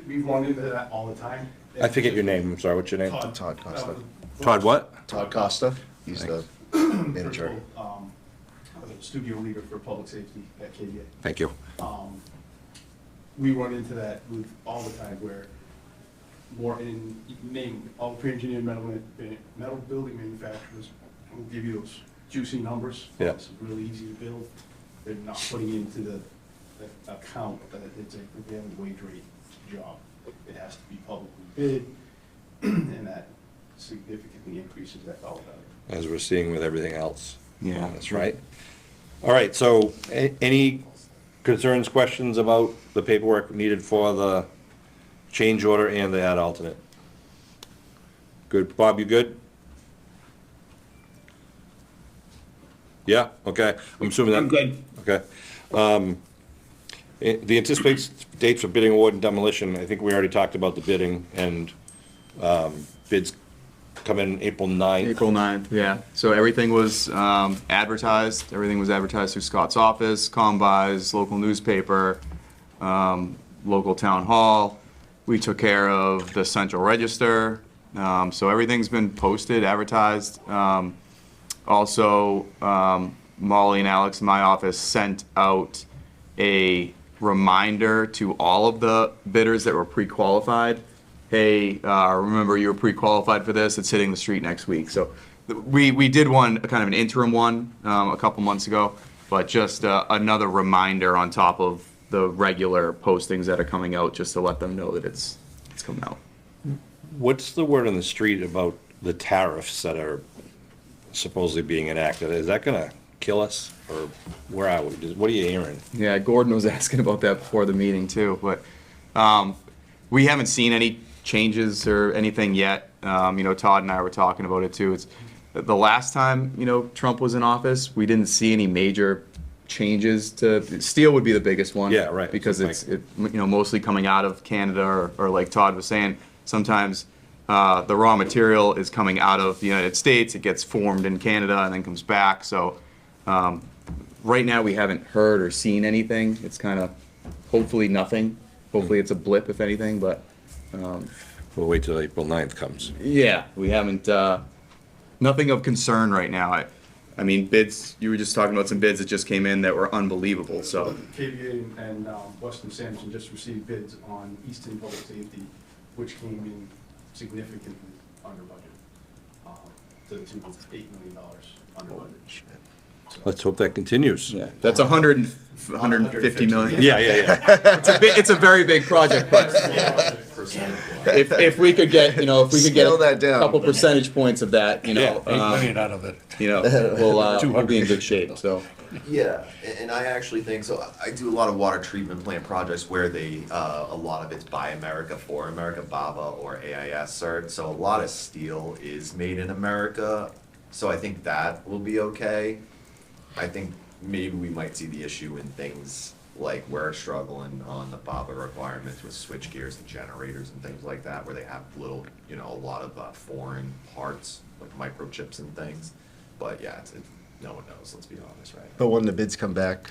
we run into that all the time. I forget your name, I'm sorry, what's your name? Todd Costa. Todd what? Todd Costa, he's the manager. Principal, studio leader for public safety at KDA. Thank you. We run into that with all the time where more in, name, all pre-engineered metal building manufacturers will give you those juicy numbers. Yeah. It's really easy to build. They're not putting into the account that it's a prevailing wage rate job. It has to be publicly bid, and that significantly increases that dollar value. As we're seeing with everything else. Yeah. That's right. All right, so any concerns, questions about the paperwork needed for the change order and the ad alternate? Good. Bob, you good? Yeah, okay. I'm assuming that. I'm good. Okay. The anticipated dates for bidding, award, and demolition, I think we already talked about the bidding, and bids come in April 9th. April 9th, yeah. So everything was advertised, everything was advertised through Scott's office, combis, local newspaper, local town hall. We took care of the central register, so everything's been posted, advertised. Also, Molly and Alex in my office sent out a reminder to all of the bidders that were pre-qualified. Hey, remember you were pre-qualified for this, it's hitting the street next week. So we did one, kind of an interim one, a couple months ago, but just another reminder on top of the regular postings that are coming out, just to let them know that it's coming out. What's the word on the street about the tariffs that are supposedly being enacted? Is that gonna kill us, or where are we? What are you hearing? Yeah, Gordon was asking about that before the meeting too, but we haven't seen any changes or anything yet. Todd and I were talking about it too. It's the last time, Trump was in office, we didn't see any major changes to, steel would be the biggest one. Yeah, right. Because it's mostly coming out of Canada, or like Todd was saying, sometimes the raw material is coming out of the United States, it gets formed in Canada and then comes back. So right now we haven't heard or seen anything. It's kind of hopefully nothing. Hopefully it's a blip if anything, but We'll wait till April 9th comes. yeah, we haven't, nothing of concern right now. I mean, bids, you were just talking about some bids that just came in that were unbelievable, so. KVA and Weston Sampson just received bids on Easton Public Safety, which came in significantly under budget, to the tune of $8 million under budget. Let's hope that continues. Yeah, that's 150 million. Yeah. It's a very big project, but if we could get, Scale that a down. couple percentage points of that, out of it. we'll be in good shape, so. Yeah, and I actually think, so I do a lot of water treatment plant projects where they, a lot of it's Buy America, for America, BABA, or AIS cert, so a lot of steel is made in America, so I think that will be okay. I think maybe we might see the issue in things like we're struggling on the BABA requirements with switch gears and generators and things like that, where they have little, a lot of foreign parts, like microchips and things, but yeah, no one knows, let's be honest, right? But when the bids come back,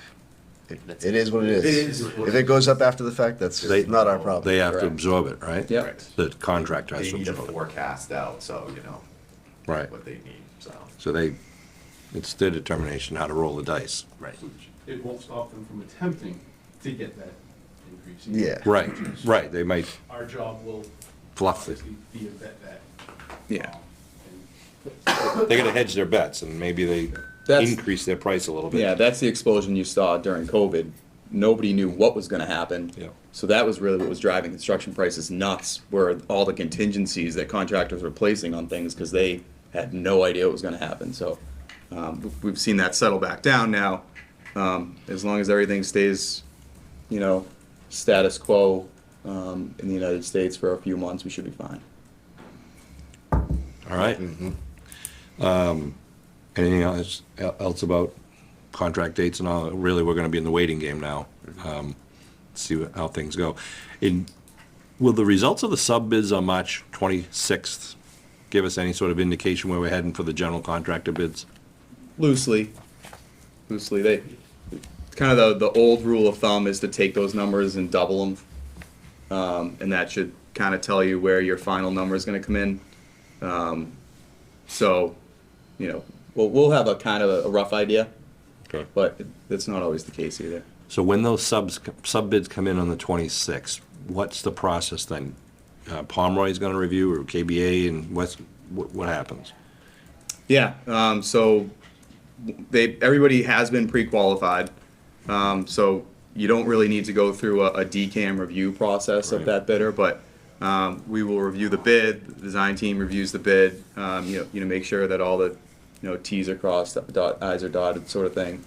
it is what it is. It is what If it it goes up after the fact, that's not our problem. They have to Correct. absorb it, right? Yep. Right. The contractor has They to need a absorb it. forecast out, so Right. what they need, so. So it's their determination how to roll the dice. Right. It won't stop them from attempting to get that increase. Yeah. Right, they might Our job will fluff it. obviously be to vet that. Yeah. And They gotta hedge their bets, and maybe they That's- increase their price a little bit. Yeah, that's the explosion you saw during COVID. Nobody knew what was gonna happen. Yeah. So that was really what was driving construction prices nuts, were all the contingencies that contractors were placing on things, because they had no idea what was gonna happen, so. We've seen that settle back down now. As long as everything stays, status quo, in the United States for a few months, we should be fine. All right. Anything else about contract dates and all? Really, we're gonna be in the waiting game now. see how things go. Will the results of the sub bids on March 26th give us any sort of indication where we're heading for the general contractor bids? Loosely, they, kind of the old rule of thumb is to take those numbers and double them. And that should kind of tell you where your final number is gonna come in. So, you know, we'll have a kind of a rough idea, Okay. but that's not always the case either. So when those sub bids come in on the 26th, what's the process then? Pomeroy's gonna review, or KBA, and what happens? Yeah, so everybody has been pre-qualified. So you don't really need to go through a DCAM review process of Right. that bidder, but we will review the bid, the design team reviews the bid, make sure that all the, Ts are crossed, Is are dotted, sort of thing.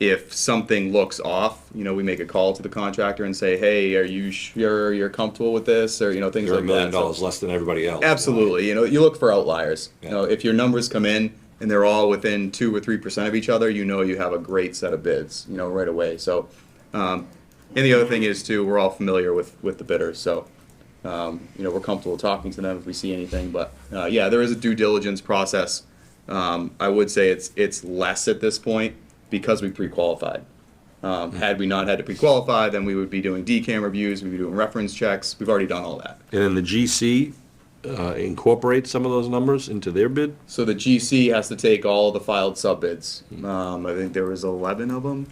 If something looks off, we make a call to the contractor and say, hey, are you sure you're comfortable with this, or, things You're like $1 that. million So- less than everybody else. Absolutely, you look for outliers. Yeah. If your numbers come in and they're all within 2 or 3% of each other, you have a great set of bids, right away. So, and the other thing is too, we're all familiar with the bidders, so, we're comfortable talking to them if we see anything. But yeah, there is a due diligence process. I would say it's less at this point because we pre-qualified. Had we not had to pre-qualify, then we would be doing DCAM reviews, we'd be doing reference checks. We've already done all that. And then the GC incorporate some of those numbers into their bid? So the GC has to take all the filed sub bids. I think there was 11 of them.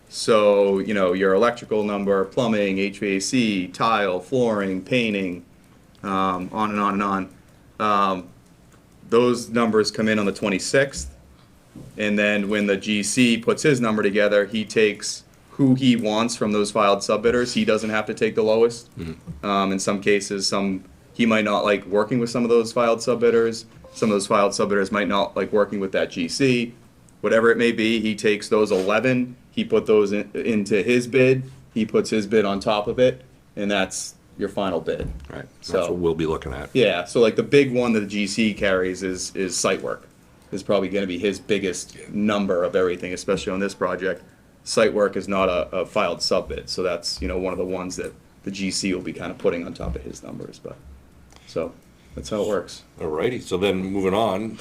So, your electrical number, plumbing, HVAC, tile, flooring, painting, on and on and on. Those numbers come in on the 26th. And then when the GC puts his number together, he takes who he wants from those filed sub bidders. He doesn't have to take the lowest. In some cases, he might not like working with some of those filed sub bidders. Some of those filed sub bidders might not like working with that GC. Whatever it may be, he takes those 11, he put those into his bid, he puts his bid on top of it, and that's your final bid. Right, that's So- what we'll be looking at. Yeah, so like the big one that the GC carries is site work. Is probably gonna be his biggest number of everything, especially on this project. Site work is not a filed sub bid, so that's, one of the ones that the GC will be kind of putting on top of his numbers, but, so, that's how it works. Alrighty, so then moving on,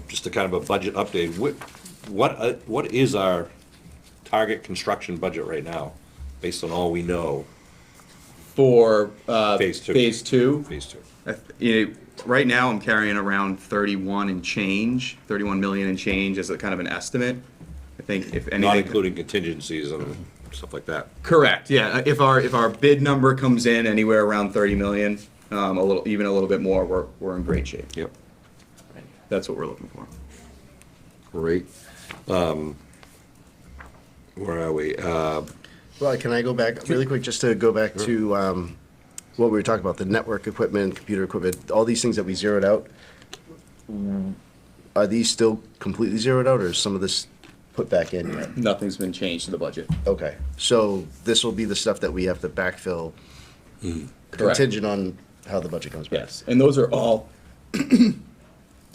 just a kind of a budget update. What is our target construction budget right now, based on all we know? For, Phase two. Phase two, Phase two. right now I'm carrying around 31 million and change as a kind of an estimate. I think if anything. Not including contingencies and stuff like that. Correct, yeah. If our bid number comes in anywhere around 30 million, even a little bit more, we're in great shape. Yep. That's what we're looking for. Great. Where are we? Well, can I go back really quick, just to go back to what we were talking about, the network equipment, computer equipment, all these things that we zeroed out? Are these still completely zeroed out, or is some of this put back in yet? Nothing's been changed to the budget. Okay, so this will be the stuff that we have to backfill Correct. contingent on how the budget comes back? Yes, and those are all,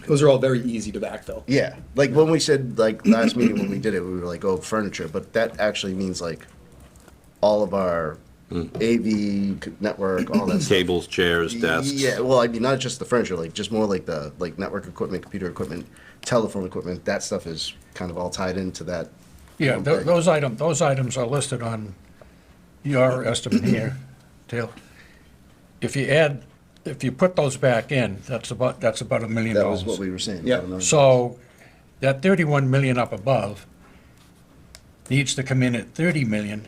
those are all very easy to backfill. Yeah, like when we said, like, last meeting when we did it, we were like, oh, furniture, but that actually means like all of our AV network, all that stuff. Tables, chairs, desks. Yeah, well, I mean, not just the furniture, like, just more like the, like, network equipment, computer equipment, telephone equipment, that stuff is kind of all tied into that. Yeah, Okay. those items are listed on your estimate here, Dale. If you put those back in, that's about $1 million. That was what we were saying. Yeah. I don't know. So that 31 million up above needs to come in at 30 million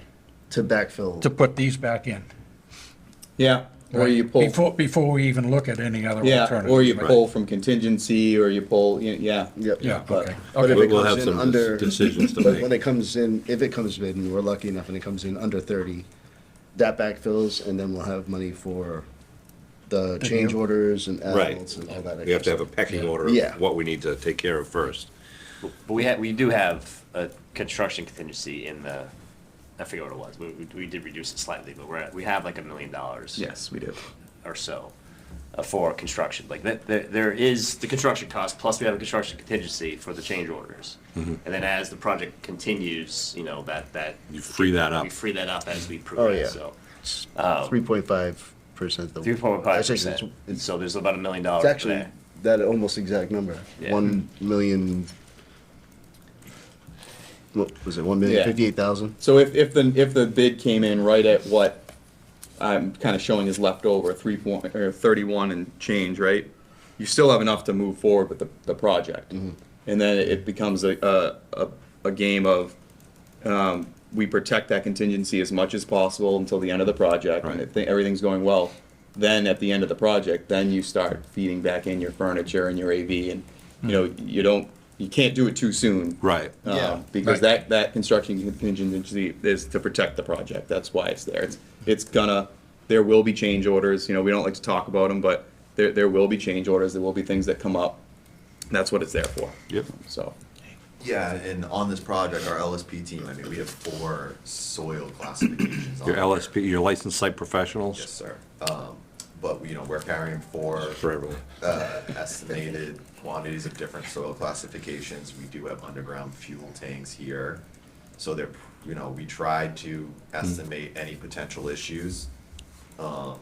To backfill. to put these back in. Yeah, or you pull, Before we even look at any other yeah, alternatives. or you right? pull from contingency, or you pull, yeah. Yep. Yeah, But- okay. But if Okay. it We'll comes have in some under, decisions to but make. when it comes in, if it comes in, and we're lucky enough and it comes in under 30, that backfills, and then we'll have money for the change orders and Right. adults and all that. We have to have a extra pecking Yeah. order Yeah. of what we need to take care of first. But we do have a construction contingency in the, I forget what it was, we did reduce it slightly, but we have like $1 million. Yes, we do. Or so. for construction. Like that, there is the construction cost, plus we have a construction contingency for the change orders. And then as the project continues, you know, that. You free that up. We free that up as we Oh, yeah. progress, so. 3.5%. 3.5%. So there's about $1 million It's actually there. that almost exact number. Yeah. 1 million. What was it? 1,058,000. So if the bid came in right at what I'm kind of showing is left over, 31 and change, right? You still have enough to move forward with the project. And then it becomes a game of, we protect that contingency as much as possible until the end of the project. And if everything's going well, then at the end of the project, then you start feeding back in your furniture and your AV, and you can't do it too soon. Right. Because that construction contingency is to protect the project. That's why it's there. There will be change orders. We don't like to talk about them, but there will be change orders. There will be things that come up. That's what it's there for. Yep. So. Yeah, and on this project, our LSP team, I mean, we have 4 soil classifications. Your on there. LSP, your licensed site professionals? Yes, sir. But, we're carrying 4 For everyone. estimated quantities of different soil classifications. We do have underground fuel tanks here. So we tried to estimate any potential issues,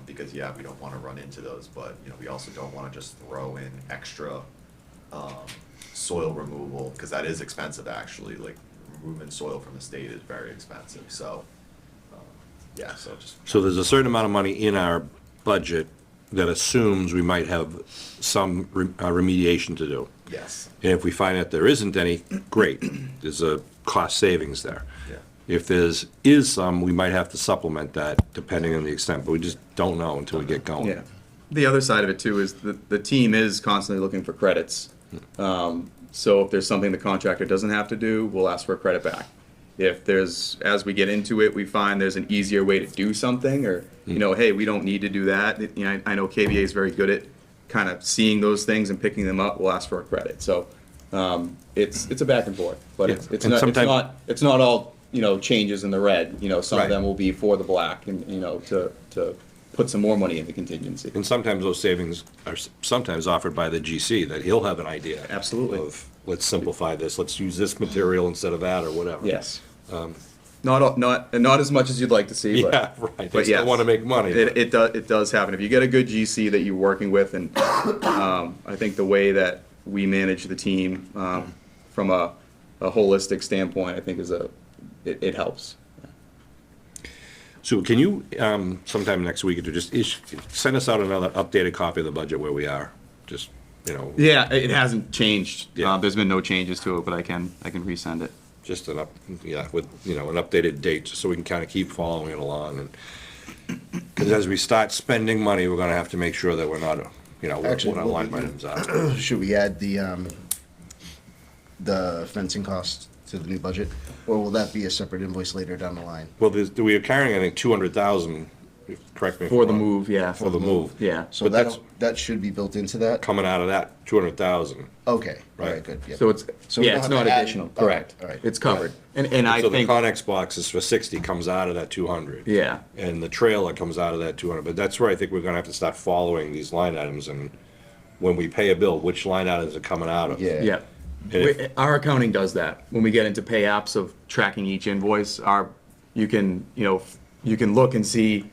because, we don't want to run into those, but, we also don't want to just throw in extra soil removal, because that is expensive, actually. Like, removing soil from the state is very expensive, so, so just. So there's a certain amount of money in our budget that assumes we might have some remediation to do. Yes. And if we find that there isn't any, great, there's a cost savings there. Yeah. If is some, we might have to supplement that depending on the extent, but we just don't know until we get going. Yeah. The other side of it too is the team is constantly looking for credits. So if there's something the contractor doesn't have to do, we'll ask for a credit back. If as we get into it, we find there's an easier way to do something, or, hey, we don't need to do that. I know KBA is very good at kind of seeing those things and picking them up. We'll ask for a credit. So it's a back and forth, but Yeah. it's And not all changes in the red. Some Right. of them will be for the black, and to put some more money into contingency. And sometimes those savings are sometimes offered by the GC, that he'll have an idea. Absolutely. Of, let's simplify this, let's use this material instead of that, or whatever. Yes. Not as much as you'd like to see, but. Yeah, right, they But still yes, wanna make money. It does happen. If you get a good GC that you're working with, and I think the way that we manage the team from a holistic standpoint, I think it helps. So can you, sometime next week, to just send us out another updated copy of the budget where we are? Just, Yeah, it hasn't changed. Yeah. There's been no changes to it, but I can resend it. just with, an updated date, just so we can kind of keep following it along. And because as we start spending money, we're gonna have to make sure that we're not, Actually, what our line items are. Should we add the fencing cost to the new budget? Or will that be a separate invoice later down the line? Well, we are carrying, I think, 200,000, correct me if I'm For the wrong. move, yeah. For the move. Yeah. So But that's that should be built into that? coming out of that 200,000. Okay, all Right. right, good. Yeah. So it's, So we yeah, don't it's have not to add- additional, all right, correct. all right. It's covered. And I So the think, Connex box is for 60, comes out of that 200. yeah, And the trailer comes out of that 200, but that's where I think we're gonna have to start following these line items, and when we pay a bill, which line items are coming out of. Yeah. yeah. And if- Our accounting does that. When we get into pay apps of tracking each invoice, you can look and see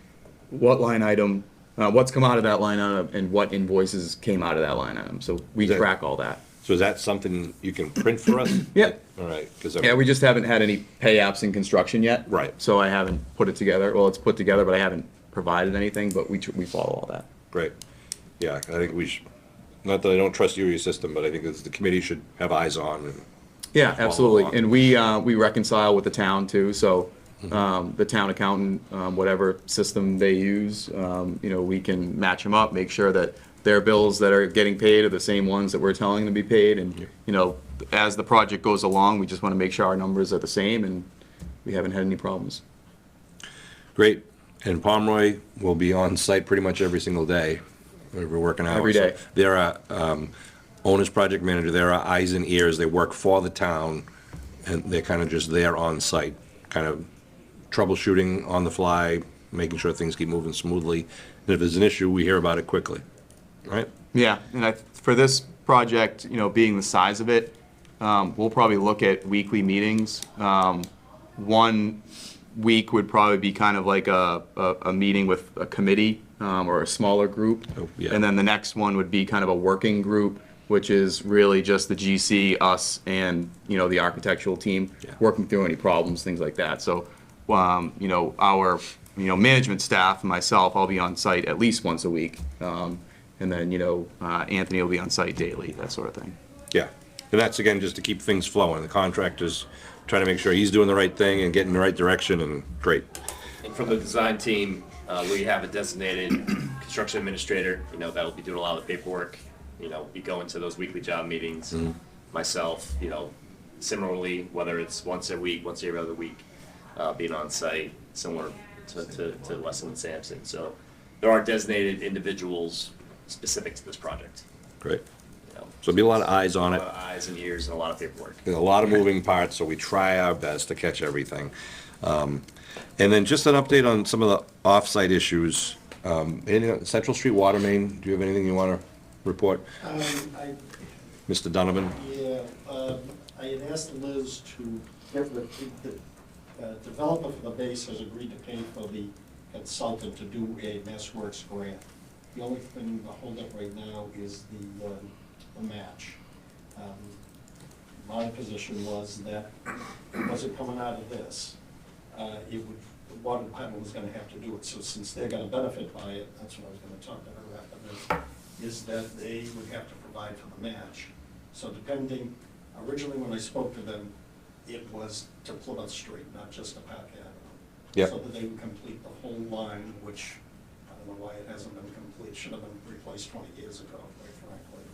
what line item, what's come out of that line item and what invoices came out of that line item. So we Is that- track all that. So is that something you can print for us? Yeah. All right, because. Yeah, we just haven't had any pay apps in construction yet. Right. So I haven't put it together. Well, it's put together, but I haven't provided anything, but we follow all that. Great. Yeah, I think we should, not that I don't trust you or your system, but I think the committee should have eyes on. And Yeah, follow absolutely. along. And we reconcile with the town too, so, the town accountant, whatever system they use, we can match them up, make sure that their bills that are getting paid are the same ones that we're telling them to be paid, and, as the project goes along, we just want to make sure our numbers are the same, and we haven't had any problems. Great. And Pomeroy will be on site pretty much every single day. We're working hours. Every day. So they're a owner's project manager. They're our eyes and ears. They work for the town, and they're kind of just there on site, kind of troubleshooting on the fly, making sure things keep moving smoothly. And if there's an issue, we hear about it quickly. right? Yeah, and for this project, being the size of it, we'll probably look at weekly meetings. One week would probably be kind of like a meeting with a committee, or a smaller group. Oh, yeah. And then the next one would be kind of a working group, which is really just the GC, us, and, the architectural team, Yeah. working through any problems, things like that. So, our, management staff, and myself, I'll be on site at least once a week. And then, Anthony will be on site daily, that sort of thing. Yeah, and that's again, just to keep things flowing. The contractor's trying to make sure he's doing the right thing and getting in the right direction, and great. And from the design team, we have a designated construction administrator, that'll be doing a lot of the paperwork, be going to those weekly job meetings. Myself, similarly, whether it's once a week, once every other week, being on site, similar to Weston and Sampson. So there are designated individuals specific to this project. Great. So there'll be a lot of eyes on A it. lot of eyes and ears and a lot of paperwork. There's a lot of moving parts, so we try our best to catch everything. And then just an update on some of the off-site issues. Anything on Central Street water main, do you have anything you want to report? Mr. Donovan? I had asked Liz to get the developer for the base has agreed to pay for the consultant to do a MassWorks grant. The only thing, the holdup right now is the match. My position was that it wasn't coming out of this. The water department was gonna have to do it, so since they're gonna benefit by it, that's what I was gonna talk to her after this, is that they would have to provide for the match. So depending, originally when I spoke to them, it was to Plymouth Street, not just to Park Avenue. Yep. So that they would complete the whole line, which, I don't know why it hasn't been complete, should have been replaced 20 years ago, quite frankly.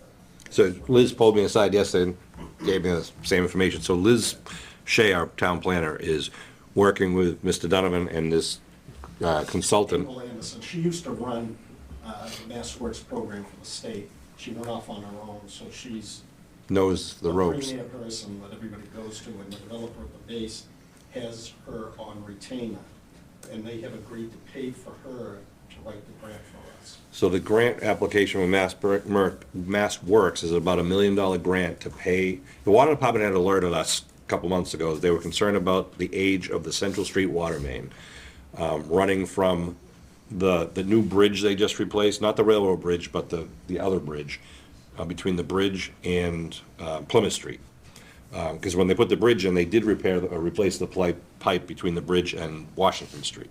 So Liz pulled me aside yesterday and gave me the same information. So Liz Shea, our town planner, is working with Mr. Donovan and this consultant. Nicole Anderson, she used to run the MassWorks program for the state. She went off on her own, so she's Knows the ropes. premier person that everybody goes to, and the developer of the base has her on retainer, and they have agreed to pay for her to write the grant for us. So the grant application with MassWorks is about $1 million grant to pay. The water department had alerted us a couple months ago. They were concerned about the age of the Central Street water main, running from the new bridge they just replaced, not the railroad bridge, but the other bridge, between the bridge and Plymouth Street. Because when they put the bridge in, they did replace the pipe between the bridge and Washington Street.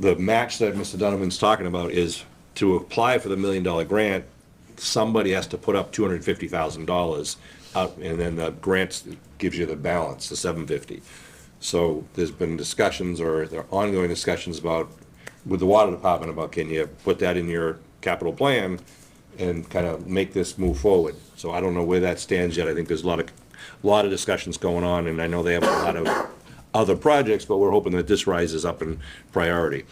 The match that Mr. Donovan's talking about is to apply for the $1 million grant, somebody has to put up $250,000 out, and then the grant gives you the balance, the $750,000. So there's been discussions, or there are ongoing discussions with the water department about, can you put that in your capital plan and kind of make this move forward? So I don't know where that stands yet. I think there's a lot of discussions going on, and I know they have a lot of other projects, but we're hoping that this rises up in priority,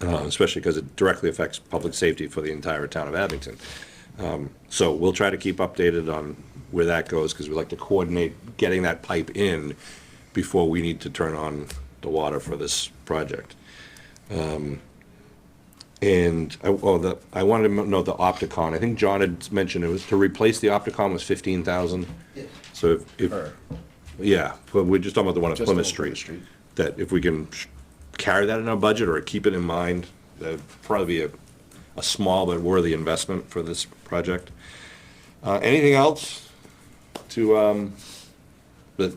especially because it directly affects public safety for the entire town of Abington. So we'll try to keep updated on where that goes, because we like to coordinate getting that pipe in before we need to turn on the water for this project. And I wanted to know the Opticon. I think John had mentioned it was to replace the Opticon was 15,000. Yeah. So if Or- yeah, but we're just talking about the one at Just Plymouth on Plymouth Street. Street. That if we can carry that in our budget or keep it in mind, that'd probably be a small but worthy investment for this project. Anything else to the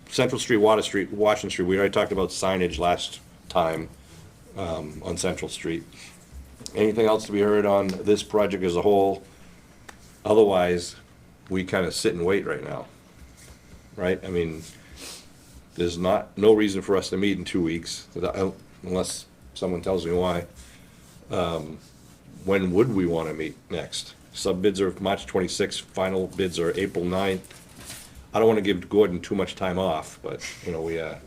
Central Street, Washington Street? We already talked about signage last time on Central Street. Anything else to be heard on this project as a whole? Otherwise, we kind of sit and wait right now, right? I mean, there's no reason for us to meet in 2 weeks, unless someone tells me why. When would we want to meet next? Sub bids are March 26th, final bids are April 9th. I don't want to give Gordon too much time off, but, we I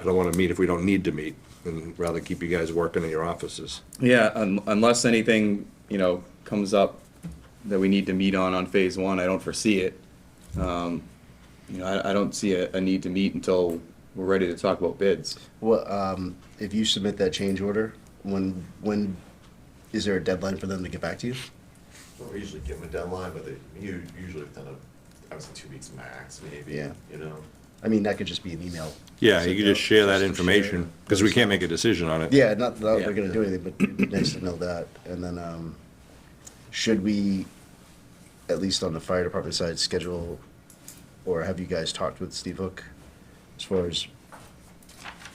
don't want to meet if we don't need to meet, and rather keep you guys working in your offices. Yeah, unless anything, comes up that we need to meet on phase one, I don't foresee it. I don't see a need to meet until we're ready to talk about bids. Well, if you submit that change order, when, is there a deadline for them to get back to you? Don't usually give them a deadline, but they usually within I would say 2 weeks max, maybe, Yeah. you know? I mean, that could just be an email. Yeah, Send you can just out, share that to information, because we can't make a decision on it. Yeah, not that Yeah. they're gonna do anything, but it'd be nice to know that. And then, should we, at least on the fire department side, schedule, or have you guys talked with Steve Hook as far as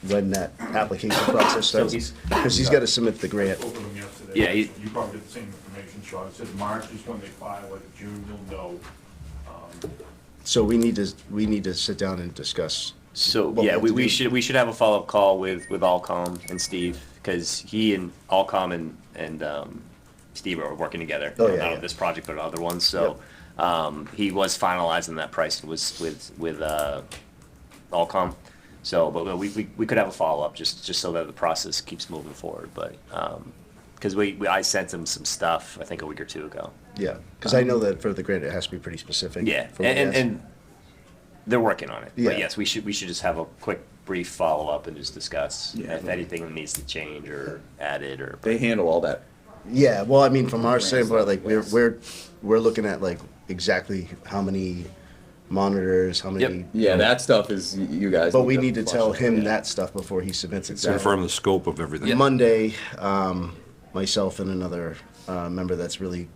when that application process starts? he's- Because he's gotta submit the grant. Spoke with him yesterday. Yeah, he- You probably get the same information, Sean. It says March is when they file it, June you'll know. So we need to sit down and discuss. So, what yeah, we have to we do. should have a follow-up call with Allcom and Steve, because he and Allcom and Steve are working together. Oh, yeah, Not yeah. on this project, but on other ones, so, he was finalizing that price was with Allcom. So, but we could have a follow-up, just so that the process keeps moving forward, but, because I sent him some stuff, I think a week or two ago. Yeah, because I know that for the grant, it has to be pretty specific. Yeah, for what he has. and they're working on it. Yeah. But yes, we should just have a quick, brief follow-up and just discuss Yeah. if anything needs to change or added or. They handle all that. Yeah, well, I mean, from our standpoint, like, we're looking at, like, exactly how many monitors, how many. Yeah, that stuff is you guys. But we need to flush tell out, him yeah. that stuff before he submits it. So Confirm the scope of everything. Monday, myself and another member that's really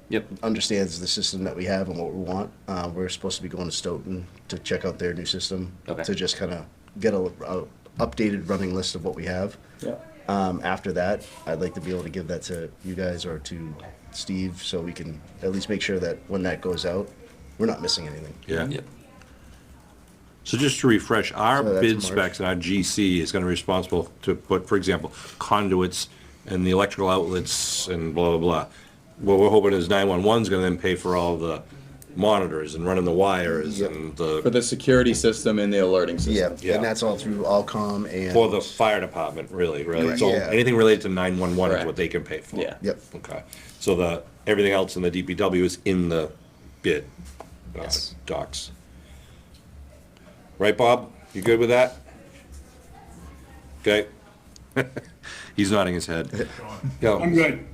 Yep. understands the system that we have and what we want. We're supposed to be going to Stoughton to check out their new system. Okay. To just kind of get a updated running list of what we have. Yeah. After that, I'd like to be able to give that to you guys or to Steve, so we can at least make sure that when that goes out, we're not missing anything. Yeah. Yep. So just to refresh, our So that's bid March. specs and our GC is gonna be responsible to put, for example, conduits and the electrical outlets and blah, blah, blah. What we're hoping is 911's gonna then pay for all the monitors and running the wires Yep. and For the, the security system and the alerting system. Yeah, Yeah. and that's all through Allcom and. for the fire department, really. It's all, Yeah. anything related to 911 is Correct. what they can pay for. Yeah. Yep. Okay, so everything else in the DPW is in the bid Yes. docs. Right, Bob? You good with that? Okay. He's nodding his head. I'm Go. good.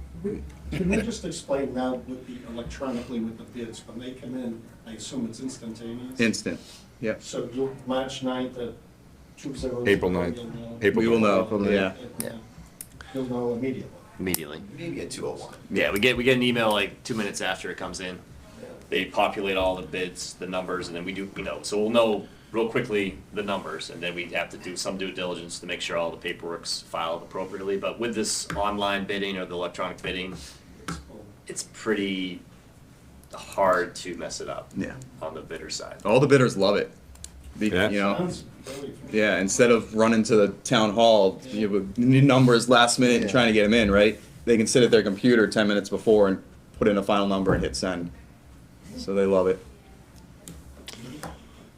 Can you just explain now with the electronically with the bids, when they come in, I assume it's instantaneous? Instant. Yep. So you'll, March 9th at 20. April 9th. You'll know. April We will know. April Yeah. Yeah. You'll know immediately. Immediately. Maybe at 2:01. Yeah, we get an email like 2 minutes after it comes in. They populate all the bids, the numbers, and then we do, so we'll know real quickly the numbers, and then we have to do some due diligence to make sure all the paperwork's filed appropriately. But with this online bidding or the electronic bidding, it's pretty hard to mess it up. Yeah. On the bidder side. All the bidders love it. Yeah. You know, Sounds very. yeah, instead of running to the town hall, you have new numbers last minute and Yeah. trying to get them in, right? They can sit at their computer 10 minutes before and put in a final number and hit send. So they love it.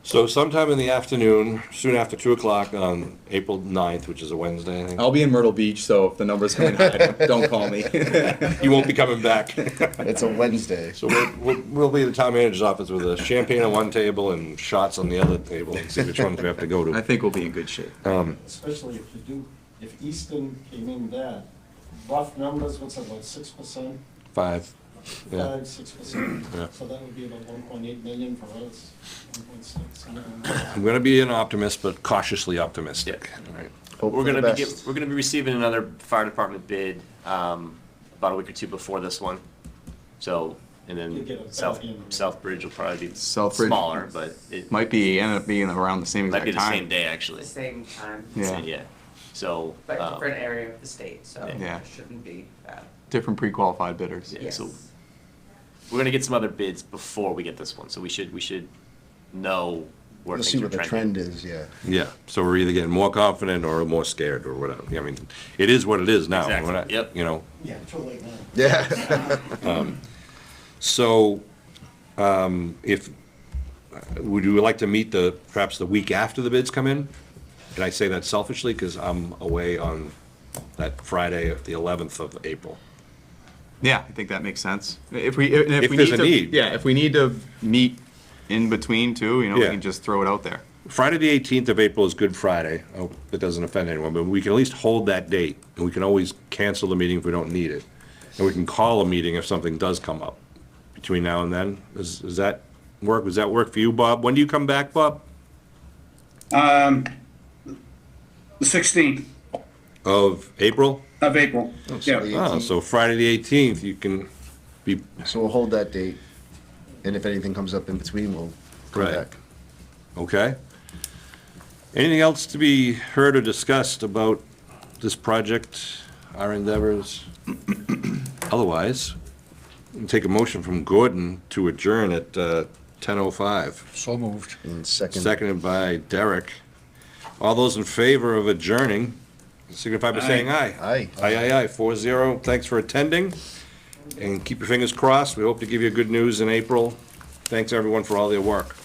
So sometime in the afternoon, soon after 2 o'clock on April 9th, which is a Wednesday, I think. I'll be in Myrtle Beach, so if the numbers come in high, don't call me. You won't be coming back. It's a Wednesday. So we'll be at the town manager's office with a champagne on one table and shots on the other table and see which ones we have to go I to. think we'll be in good shape. Especially if Easton came in that, rough numbers, what's that, about 6%? 5, yeah. 5-6%. Yeah. So that would be about 1.8 million for us, 1.6. I'm gonna be an optimist, but cautiously optimistic. All right. Hope We're for the gonna best. we're gonna be receiving another fire department bid, about a week or two before this one. So, and You'll get then a South, back end. Southbridge will probably be Southbridge. smaller, but it Might end up being around the same might exact be the time. same day, actually. Same time, Yeah. Yeah, so, but different area of the state, so Yeah. it shouldn't be bad. Different pre-qualified bidders. Yeah, Yes. so we're gonna get some other bids before we get this one, so we should know where We'll things see are what the trending. trend is, yeah. Yeah, so we're either getting more confident or more scared or whatever. I mean, it is what it is now. Exactly, We're not- yep. You know, Yeah, too late now. Yeah. so, if, would you like to meet perhaps the week after the bids come in? And I say that selfishly because I'm away on that Friday of the 11th of April. Yeah, I think that makes sense. If we If we there's need a to, need. yeah, if we need to meet in between too, we Yeah. can just throw it out there. Friday, the 18th of April is Good Friday. I hope it doesn't offend anyone, but we can at least hold that date, and we can always cancel the meeting if we don't need it. And we can call a meeting if something does come up between now and then. Does that work? Does that work for you, Bob? When do you come back, Bob? The 16th Of April? of April, yeah. Oh, so Friday, the 18th, you can be, So we'll hold that date, and if anything comes up in between, we'll come Right. back. okay? Anything else to be heard or discussed about this project, our endeavors? Otherwise, we'll take a motion from Gordon to adjourn at 10:05. So moved. And second, Seconded by Derek. All those in favor of adjourning, signify by saying aye. aye. Aye, 4-0. Thanks for attending, and keep your fingers crossed. We hope to give you good news in April. Thanks, everyone, for all their work.